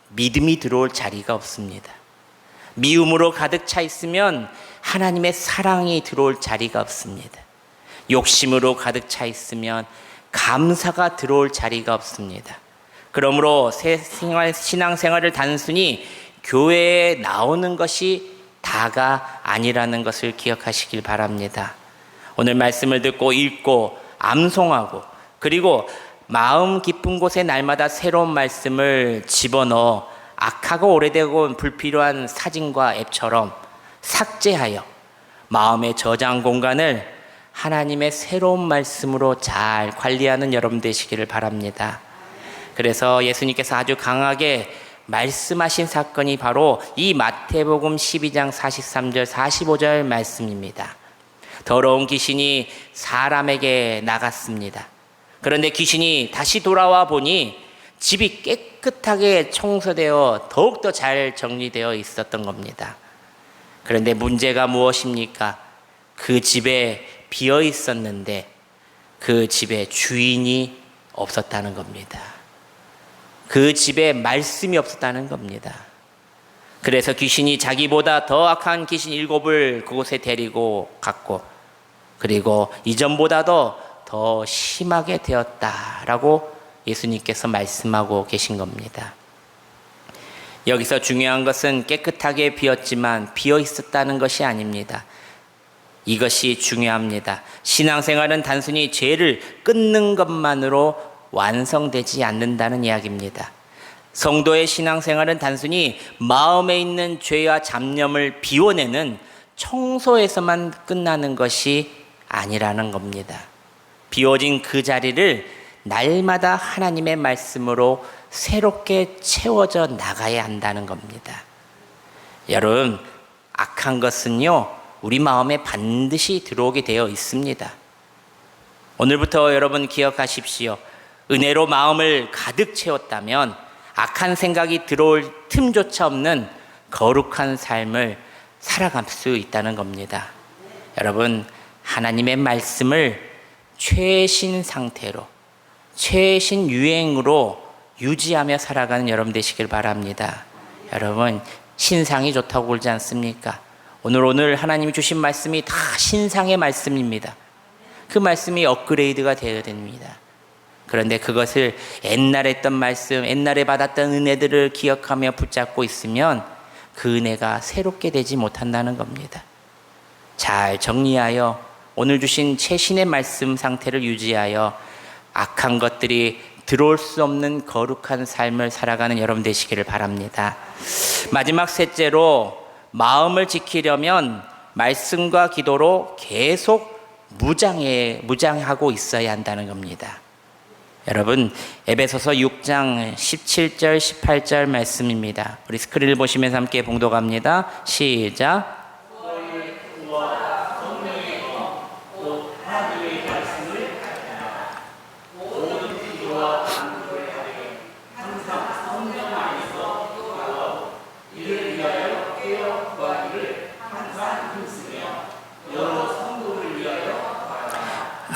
믿음이 들어올 자리가 없습니다. 미움으로 가득 차 있으면 하나님의 사랑이 들어올 자리가 없습니다. 욕심으로 가득 차 있으면 감사가 들어올 자리가 없습니다. 그러므로 신앙생활을 단순히 교회에 나오는 것이 다가 아니라는 것을 기억하시길 바랍니다. 오늘 말씀을 듣고 읽고 암송하고 그리고 마음 깊은 곳에 날마다 새로운 말씀을 집어넣어 악하고 오래되고 불필요한 사진과 앱처럼 삭제하여 마음의 저장 공간을 하나님의 새로운 말씀으로 잘 관리하는 여러분 되시기를 바랍니다. 그래서 예수님께서 아주 강하게 말씀하신 사건이 바로 이 마태복음 12장 43절 45절 말씀입니다. 더러운 귀신이 사람에게 나갔습니다. 그런데 귀신이 다시 돌아와 보니 집이 깨끗하게 청소되어 더욱더 잘 정리되어 있었던 겁니다. 그런데 문제가 무엇입니까? 그 집에 비어 있었는데 그 집에 주인이 없었다는 겁니다. 그 집에 말씀이 없었다는 겁니다. 그래서 귀신이 자기보다 더 악한 귀신 7을 그곳에 데리고 갔고 그리고 이전보다도 더 심하게 되었다라고 예수님께서 말씀하고 계신 겁니다. 여기서 중요한 것은 깨끗하게 비었지만 비어 있었다는 것이 아닙니다. 이것이 중요합니다. 신앙생활은 단순히 죄를 끊는 것만으로 완성되지 않는다는 이야기입니다. 성도의 신앙생활은 단순히 마음에 있는 죄와 잡념을 비워내는 청소에서만 끝나는 것이 아니라는 겁니다. 비워진 그 자리를 날마다 하나님의 말씀으로 새롭게 채워져 나가야 한다는 겁니다. 여러분, 악한 것은요, 우리 마음에 반드시 들어오게 되어 있습니다. 오늘부터 여러분 기억하십시오. 은혜로 마음을 가득 채웠다면 악한 생각이 들어올 틈조차 없는 거룩한 삶을 살아갈 수 있다는 겁니다. 여러분, 하나님의 말씀을 최신 상태로, 최신 유행으로 유지하며 살아가는 여러분 되시길 바랍니다. 여러분, 신상이 좋다고 그러지 않습니까? 오늘 하나님이 주신 말씀이 다 신상의 말씀입니다. 그 말씀이 업그레이드가 되어야 됩니다. 그런데 그것을 옛날에 했던 말씀, 옛날에 받았던 은혜들을 기억하며 붙잡고 있으면 그 은혜가 새롭게 되지 못한다는 겁니다. 잘 정리하여 오늘 주신 최신의 말씀 상태를 유지하여 악한 것들이 들어올 수 없는 거룩한 삶을 살아가는 여러분 되시기를 바랍니다. 마지막 셋째로 마음을 지키려면 말씀과 기도로 계속 무장하고 있어야 한다는 겁니다. 여러분, 에베소서 6장 17절 18절 말씀입니다. 우리 스크린을 보시면서 함께 봉독합니다. 시작.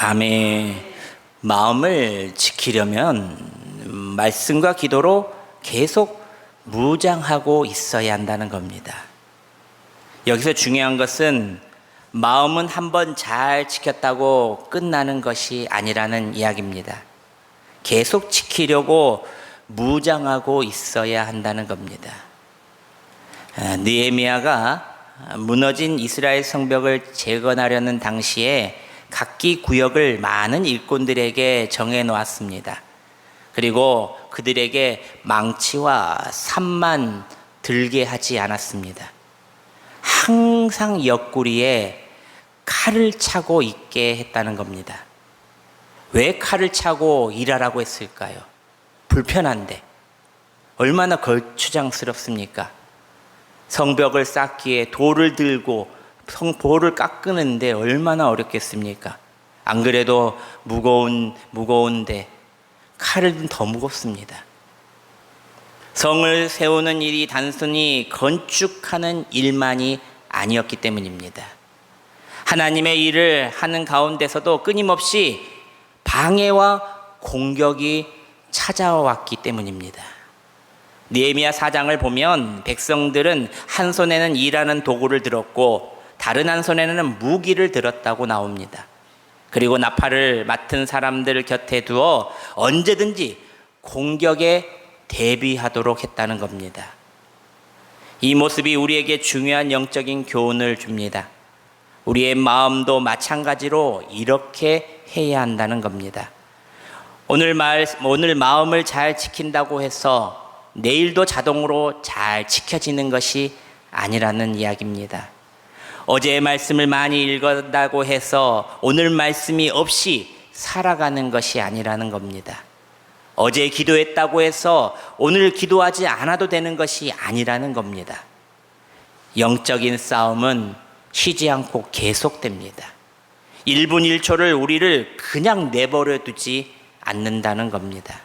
아멘. 마음을 지키려면 말씀과 기도로 계속 무장하고 있어야 한다는 겁니다. 여기서 중요한 것은 마음은 한번 잘 지켰다고 끝나는 것이 아니라는 이야기입니다. 계속 지키려고 무장하고 있어야 한다는 겁니다. 느헤미야가 무너진 이스라엘 성벽을 재건하려는 당시에 각기 구역을 많은 일꾼들에게 정해 놓았습니다. 그리고 그들에게 망치와 삼만 들게 하지 않았습니다. 항상 옆구리에 칼을 차고 있게 했다는 겁니다. 왜 칼을 차고 일하라고 했을까요? 불편한데 얼마나 거추장스럽습니까? 성벽을 쌓기에 돌을 들고 돌을 깎는데 얼마나 어렵겠습니까? 안 그래도 무거운데 칼은 더 무겁습니다. 성을 세우는 일이 단순히 건축하는 일만이 아니었기 때문입니다. 하나님의 일을 하는 가운데서도 끊임없이 방해와 공격이 찾아왔기 때문입니다. 느헤미야 4장을 보면 백성들은 한 손에는 일하는 도구를 들었고 다른 한 손에는 무기를 들었다고 나옵니다. 그리고 나팔을 맡은 사람들 곁에 두어 언제든지 공격에 대비하도록 했다는 겁니다. 이 모습이 우리에게 중요한 영적인 교훈을 줍니다. 우리의 마음도 마찬가지로 이렇게 해야 한다는 겁니다. 오늘 마음을 잘 지킨다고 해서 내일도 자동으로 잘 지켜지는 것이 아니라는 이야기입니다. 어제의 말씀을 많이 읽었다고 해서 오늘 말씀이 없이 살아가는 것이 아니라는 겁니다. 어제 기도했다고 해서 오늘 기도하지 않아도 되는 것이 아니라는 겁니다. 영적인 싸움은 쉬지 않고 계속됩니다. 1분 1초를 우리를 그냥 내버려 두지 않는다는 겁니다.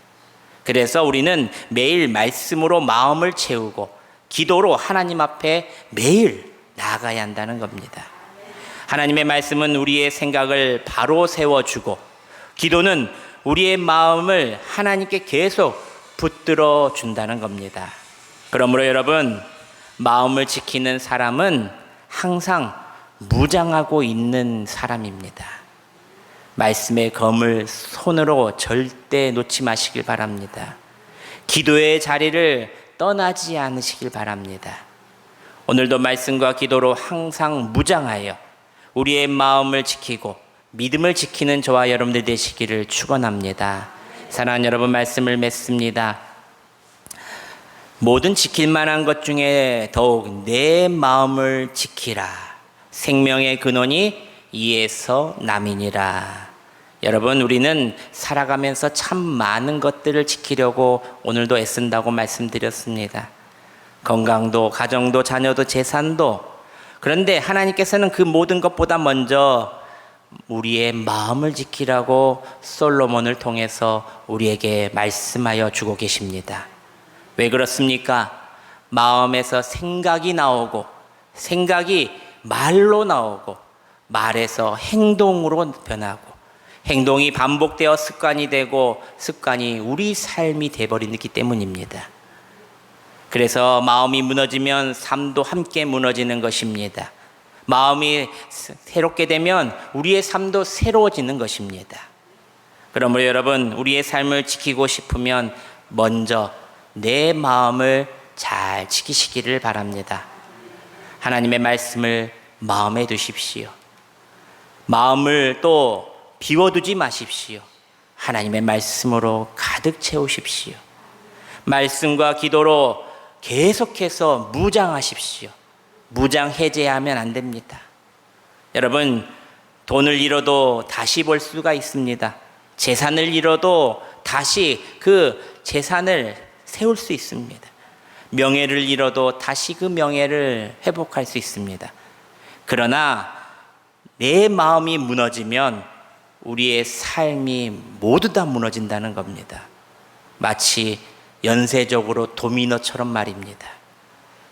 그래서 우리는 매일 말씀으로 마음을 채우고 기도로 하나님 앞에 매일 나아가야 한다는 겁니다. 하나님의 말씀은 우리의 생각을 바로 세워주고 기도는 우리의 마음을 하나님께 계속 붙들어 준다는 겁니다. 그러므로 여러분, 마음을 지키는 사람은 항상 무장하고 있는 사람입니다. 말씀의 검을 손으로 절대 놓지 마시길 바랍니다. 기도의 자리를 떠나지 않으시길 바랍니다. 오늘도 말씀과 기도로 항상 무장하여 우리의 마음을 지키고 믿음을 지키는 저와 여러분들 되시기를 축원합니다. 사랑하는 여러분, 말씀을 맺습니다. 모든 지킬 만한 것 중에 더욱 내 마음을 지키라. 생명의 근원이 이에서 남이니라. 여러분, 우리는 살아가면서 참 많은 것들을 지키려고 오늘도 애쓴다고 말씀드렸습니다. 건강도, 가정도, 자녀도, 재산도. 그런데 하나님께서는 그 모든 것보다 먼저 우리의 마음을 지키라고 솔로몬을 통해서 우리에게 말씀하여 주고 계십니다. 왜 그렇습니까? 마음에서 생각이 나오고, 생각이 말로 나오고, 말에서 행동으로 변하고, 행동이 반복되어 습관이 되고, 습관이 우리 삶이 되어버리기 때문입니다. 그래서 마음이 무너지면 삶도 함께 무너지는 것입니다. 마음이 새롭게 되면 우리의 삶도 새로워지는 것입니다. 그러므로 여러분, 우리의 삶을 지키고 싶으면 먼저 내 마음을 잘 지키시기를 바랍니다. 하나님의 말씀을 마음에 두십시오. 마음을 또 비워두지 마십시오. 하나님의 말씀으로 가득 채우십시오. 말씀과 기도로 계속해서 무장하십시오. 무장 해제하면 안 됩니다. 여러분, 돈을 잃어도 다시 벌 수가 있습니다. 재산을 잃어도 다시 그 재산을 세울 수 있습니다. 명예를 잃어도 다시 그 명예를 회복할 수 있습니다. 그러나 내 마음이 무너지면 우리의 삶이 모두 다 무너진다는 겁니다. 마치 연쇄적으로 도미노처럼 말입니다.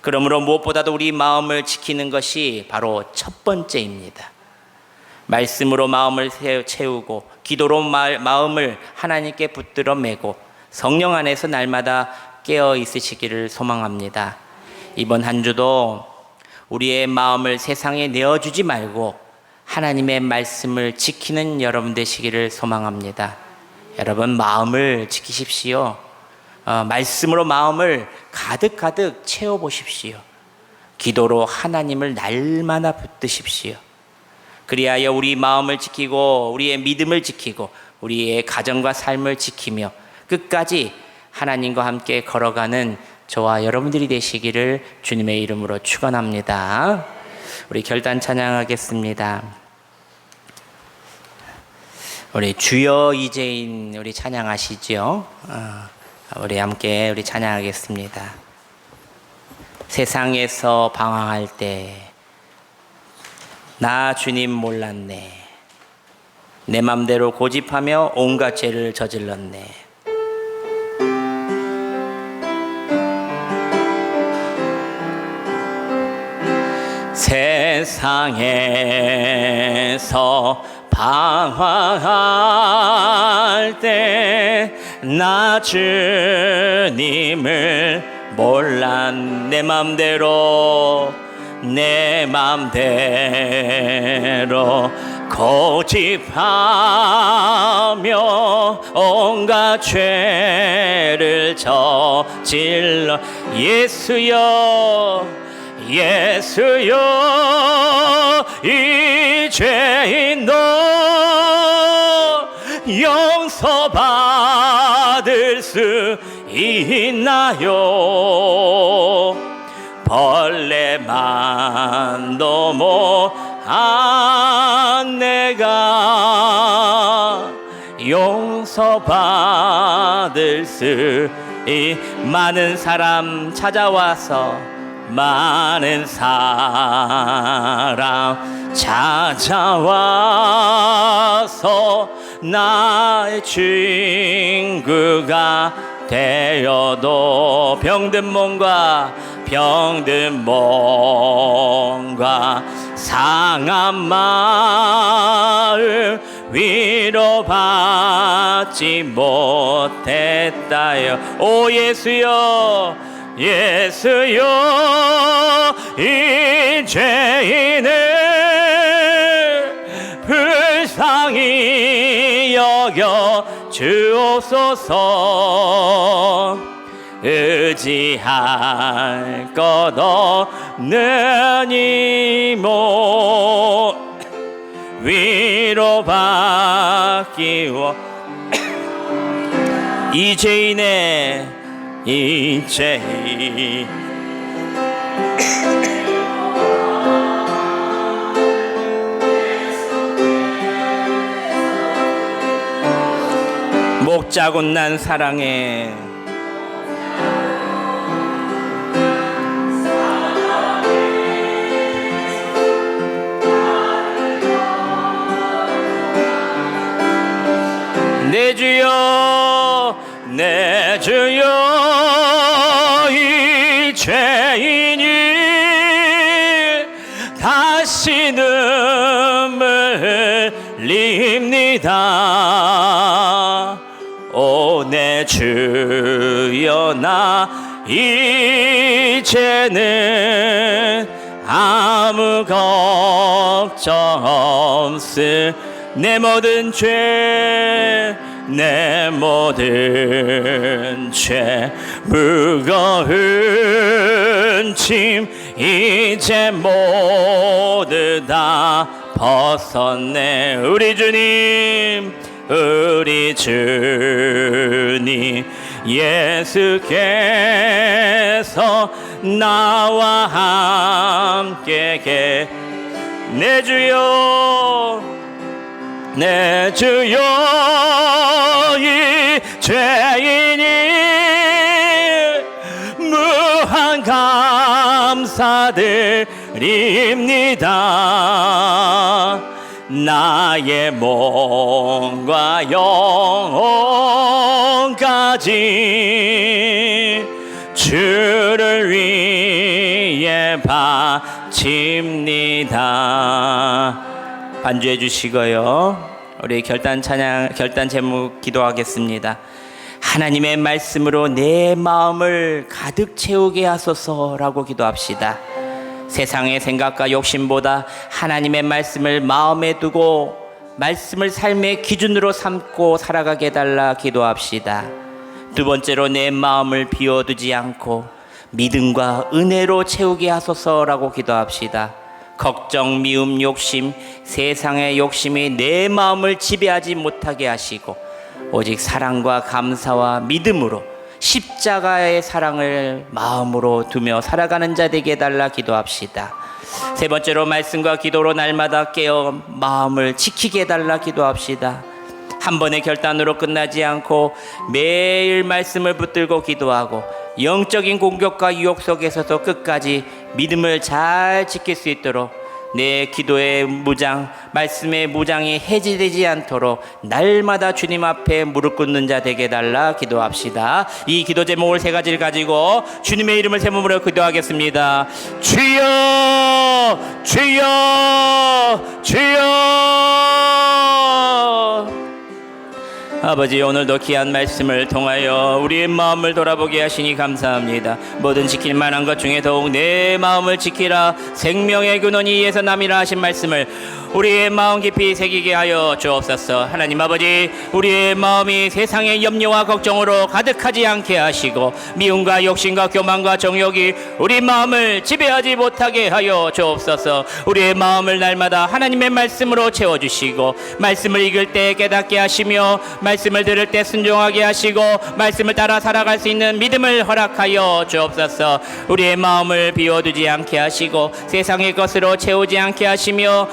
그러므로 무엇보다도 우리 마음을 지키는 것이 바로 첫 번째입니다. 말씀으로 마음을 채우고 기도로 마음을 하나님께 붙들어 매고 성령 안에서 날마다 깨어 있으시기를 소망합니다. 이번 한 주도 우리의 마음을 세상에 내어주지 말고 하나님의 말씀을 지키는 여러분 되시기를 소망합니다. 여러분 마음을 지키십시오. 말씀으로 마음을 가득 채워보십시오. 기도로 하나님을 날마다 붙드십시오. 그리하여 우리 마음을 지키고 우리의 믿음을 지키고 우리의 가정과 삶을 지키며 끝까지 하나님과 함께 걸어가는 저와 여러분들이 되시기를 주님의 이름으로 축원합니다. 우리 결단 찬양하겠습니다. 우리 주여 이제인 우리 찬양하시죠. 우리 함께 우리 찬양하겠습니다. 세상에서 방황할 때 나 주님 몰랐네. 내 맘대로 고집하며 온갖 죄를 저질렀네. 세상에서 방황할 때 나 주님을 몰랐네. 내 맘대로 고집하며 온갖 죄를 저질러 예수여 이 죄인 너 용서받을 수 있나요? 벌레만도 못한 내가 용서받을 수 많은 사람 찾아와서 많은 사람 찾아와서 나의 친구가 되어도 병든 몸과 상한 마음 위로받지 못했다요. 오 예수여 이 죄인을 불쌍히 여겨 주옵소서. 의지할 것 없는 이모 위로받기 이 죄인의 이 죄인 목자곤난 사랑에 내 주여 이 죄인이 다시 눈물 흘립니다. 오 내 주여 나 이제는 아무 걱정 없을 내 모든 죄 무거운 짐 이제 모두 다 벗었네. 우리 주님 예수께서 나와 함께 내 주여 이 죄인이 무한 감사드립니다. 나의 몸과 영혼까지 주를 위해 바칩니다. 안주해 주시고요. 우리 결단 찬양, 결단 제목 기도하겠습니다. 하나님의 말씀으로 내 마음을 가득 채우게 하소서라고 기도합시다. 세상의 생각과 욕심보다 하나님의 말씀을 마음에 두고 말씀을 삶의 기준으로 삼고 살아가게 해달라 기도합시다. 두 번째로 내 마음을 비워두지 않고 믿음과 은혜로 채우게 하소서라고 기도합시다. 걱정, 미움, 욕심, 세상의 욕심이 내 마음을 지배하지 못하게 하시고 오직 사랑과 감사와 믿음으로 십자가의 사랑을 마음으로 두며 살아가는 자 되게 해달라 기도합시다. 세 번째로 말씀과 기도로 날마다 깨어 마음을 지키게 해달라 기도합시다. 한 번의 결단으로 끝나지 않고 매일 말씀을 붙들고 기도하고 영적인 공격과 유혹 속에서도 끝까지 믿음을 잘 지킬 수 있도록 내 기도의 무장, 말씀의 무장이 해지되지 않도록 날마다 주님 앞에 무릎 꿇는 자 되게 해달라 기도합시다. 이 기도 제목을 세 가지를 가지고 주님의 이름을 세 몸으로 기도하겠습니다. 주여, 주여, 주여. 아버지, 오늘도 귀한 말씀을 통하여 우리의 마음을 돌아보게 하시니 감사합니다. 뭐든 지킬 만한 것 중에 더욱 내 마음을 지키라. 생명의 근원이 이에서 남이라 하신 말씀을 우리의 마음 깊이 새기게 하여 주옵소서. 하나님 아버지, 우리의 마음이 세상의 염려와 걱정으로 가득하지 않게 하시고 미움과 욕심과 교만과 정욕이 우리 마음을 지배하지 못하게 하여 주옵소서. 우리의 마음을 날마다 하나님의 말씀으로 채워주시고 말씀을 읽을 때 깨닫게 하시며 말씀을 들을 때 순종하게 하시고 말씀을 따라 살아갈 수 있는 믿음을 허락하여 주옵소서. 우리의 마음을 비워두지 않게 하시고 세상의 것으로 채우지 않게 하시며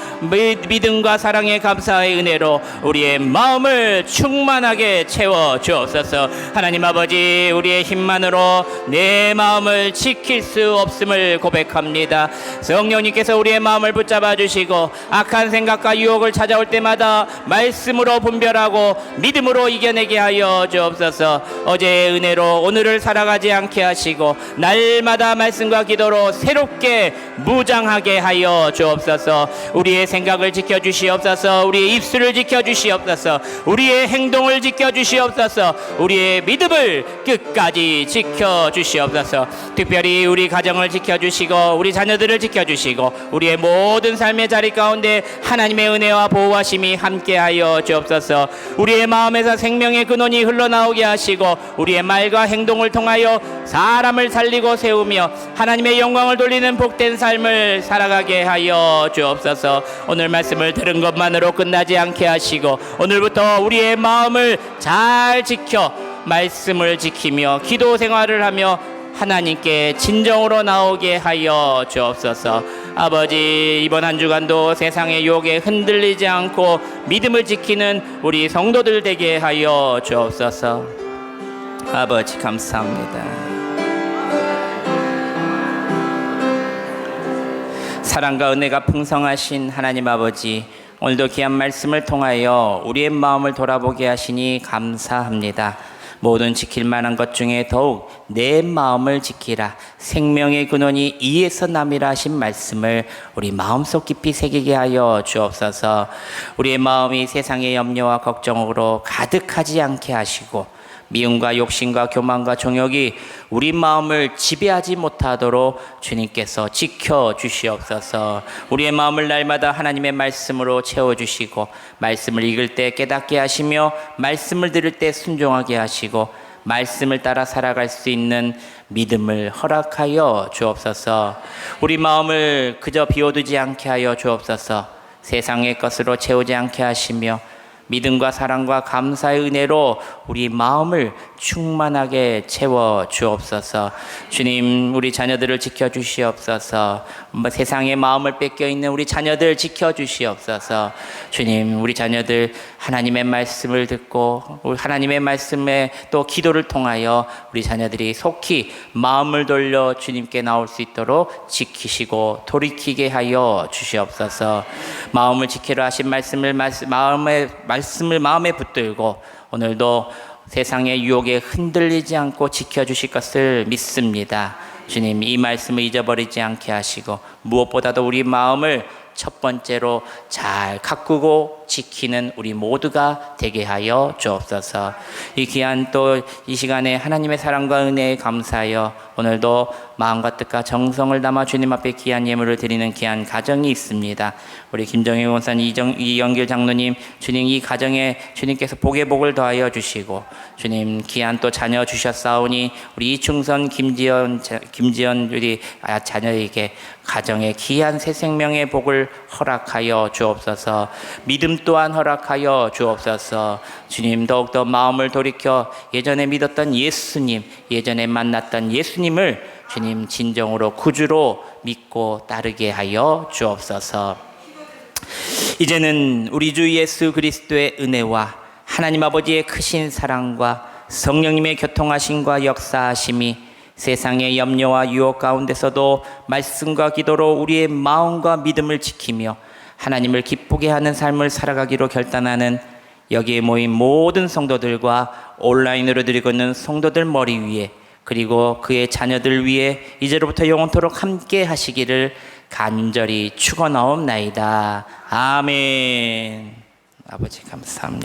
믿음과 사랑의 감사의 은혜로 우리의 마음을 충만하게 채워 주옵소서. 하나님 아버지, 우리의 힘만으로 내 마음을 지킬 수 없음을 고백합니다. 성령님께서 우리의 마음을 붙잡아 주시고 악한 생각과 유혹을 찾아올 때마다 말씀으로 분별하고 믿음으로 이겨내게 하여 주옵소서. 어제의 은혜로 오늘을 살아가지 않게 하시고 날마다 말씀과 기도로 새롭게 무장하게 하여 주옵소서. 우리의 생각을 지켜주시옵소서. 우리의 입술을 지켜주시옵소서. 우리의 행동을 지켜주시옵소서. 우리의 믿음을 끝까지 지켜주시옵소서. 특별히 우리 가정을 지켜주시고 우리 자녀들을 지켜주시고 우리의 모든 삶의 자리 가운데 하나님의 은혜와 보호하심이 함께하여 주옵소서. 우리의 마음에서 생명의 근원이 흘러나오게 하시고 우리의 말과 행동을 통하여 사람을 살리고 세우며 하나님의 영광을 돌리는 복된 삶을 살아가게 하여 주옵소서. 오늘 말씀을 들은 것만으로 끝나지 않게 하시고 오늘부터 우리의 마음을 잘 지켜 말씀을 지키며 기도 생활을 하며 하나님께 진정으로 나오게 하여 주옵소서. 아버지, 이번 한 주간도 세상의 유혹에 흔들리지 않고 믿음을 지키는 우리 성도들 되게 하여 주옵소서. 아버지, 감사합니다. 사랑과 은혜가 풍성하신 하나님 아버지, 오늘도 귀한 말씀을 통하여 우리의 마음을 돌아보게 하시니 감사합니다. 모든 지킬 만한 것 중에 더욱 내 마음을 지키라. 생명의 근원이 이에서 남이라 하신 말씀을 우리 마음속 깊이 새기게 하여 주옵소서. 우리의 마음이 세상의 염려와 걱정으로 가득하지 않게 하시고 미움과 욕심과 교만과 정욕이 우리 마음을 지배하지 못하도록 주님께서 지켜주시옵소서. 우리의 마음을 날마다 하나님의 말씀으로 채워주시고 말씀을 읽을 때 깨닫게 하시며 말씀을 들을 때 순종하게 하시고 말씀을 따라 살아갈 수 있는 믿음을 허락하여 주옵소서. 우리 마음을 그저 비워두지 않게 하여 주옵소서. 세상의 것으로 채우지 않게 하시며 믿음과 사랑과 감사의 은혜로 우리 마음을 충만하게 채워 주옵소서. 주님, 우리 자녀들을 지켜주시옵소서. 세상의 마음을 뺏겨 있는 우리 자녀들 지켜주시옵소서. 주님, 우리 자녀들 하나님의 말씀을 듣고 하나님의 말씀에 또 기도를 통하여 우리 자녀들이 속히 마음을 돌려 주님께 나올 수 있도록 지키시고 돌이키게 하여 주시옵소서. 마음을 지키라 하신 말씀을 마음에 붙들고 오늘도 세상의 유혹에 흔들리지 않고 지켜주실 것을 믿습니다. 주님, 이 말씀을 잊어버리지 않게 하시고 무엇보다도 우리 마음을 첫 번째로 잘 가꾸고 지키는 우리 모두가 되게 하여 주옵소서. 이 귀한 또 이 시간에 하나님의 사랑과 은혜에 감사하여 오늘도 마음과 뜻과 정성을 담아 주님 앞에 귀한 예물을 드리는 귀한 가정이 있습니다. 우리 김정희 원사님, 이영길 장로님, 주님 이 가정에 주님께서 복의 복을 더하여 주시고, 주님 귀한 또 자녀 주셨사오니 우리 이충선, 김지연 우리 자녀에게 가정에 귀한 새 생명의 복을 허락하여 주옵소서. 믿음 또한 허락하여 주옵소서. 주님 더욱더 마음을 돌이켜 예전에 믿었던 예수님, 예전에 만났던 예수님을 주님 진정으로 구주로 믿고 따르게 하여 주옵소서. 이제는 우리 주 예수 그리스도의 은혜와 하나님 아버지의 크신 사랑과 성령님의 교통하심과 역사하심이 세상의 염려와 유혹 가운데서도 말씀과 기도로 우리의 마음과 믿음을 지키며 하나님을 기쁘게 하는 삶을 살아가기로 결단하는 여기에 모인 모든 성도들과 온라인으로 드리고 있는 성도들 머리 위에, 그리고 그의 자녀들 위에 이제로부터 영원토록 함께 하시기를 간절히 축원하옵나이다. 아멘. 아버지 감사합니다.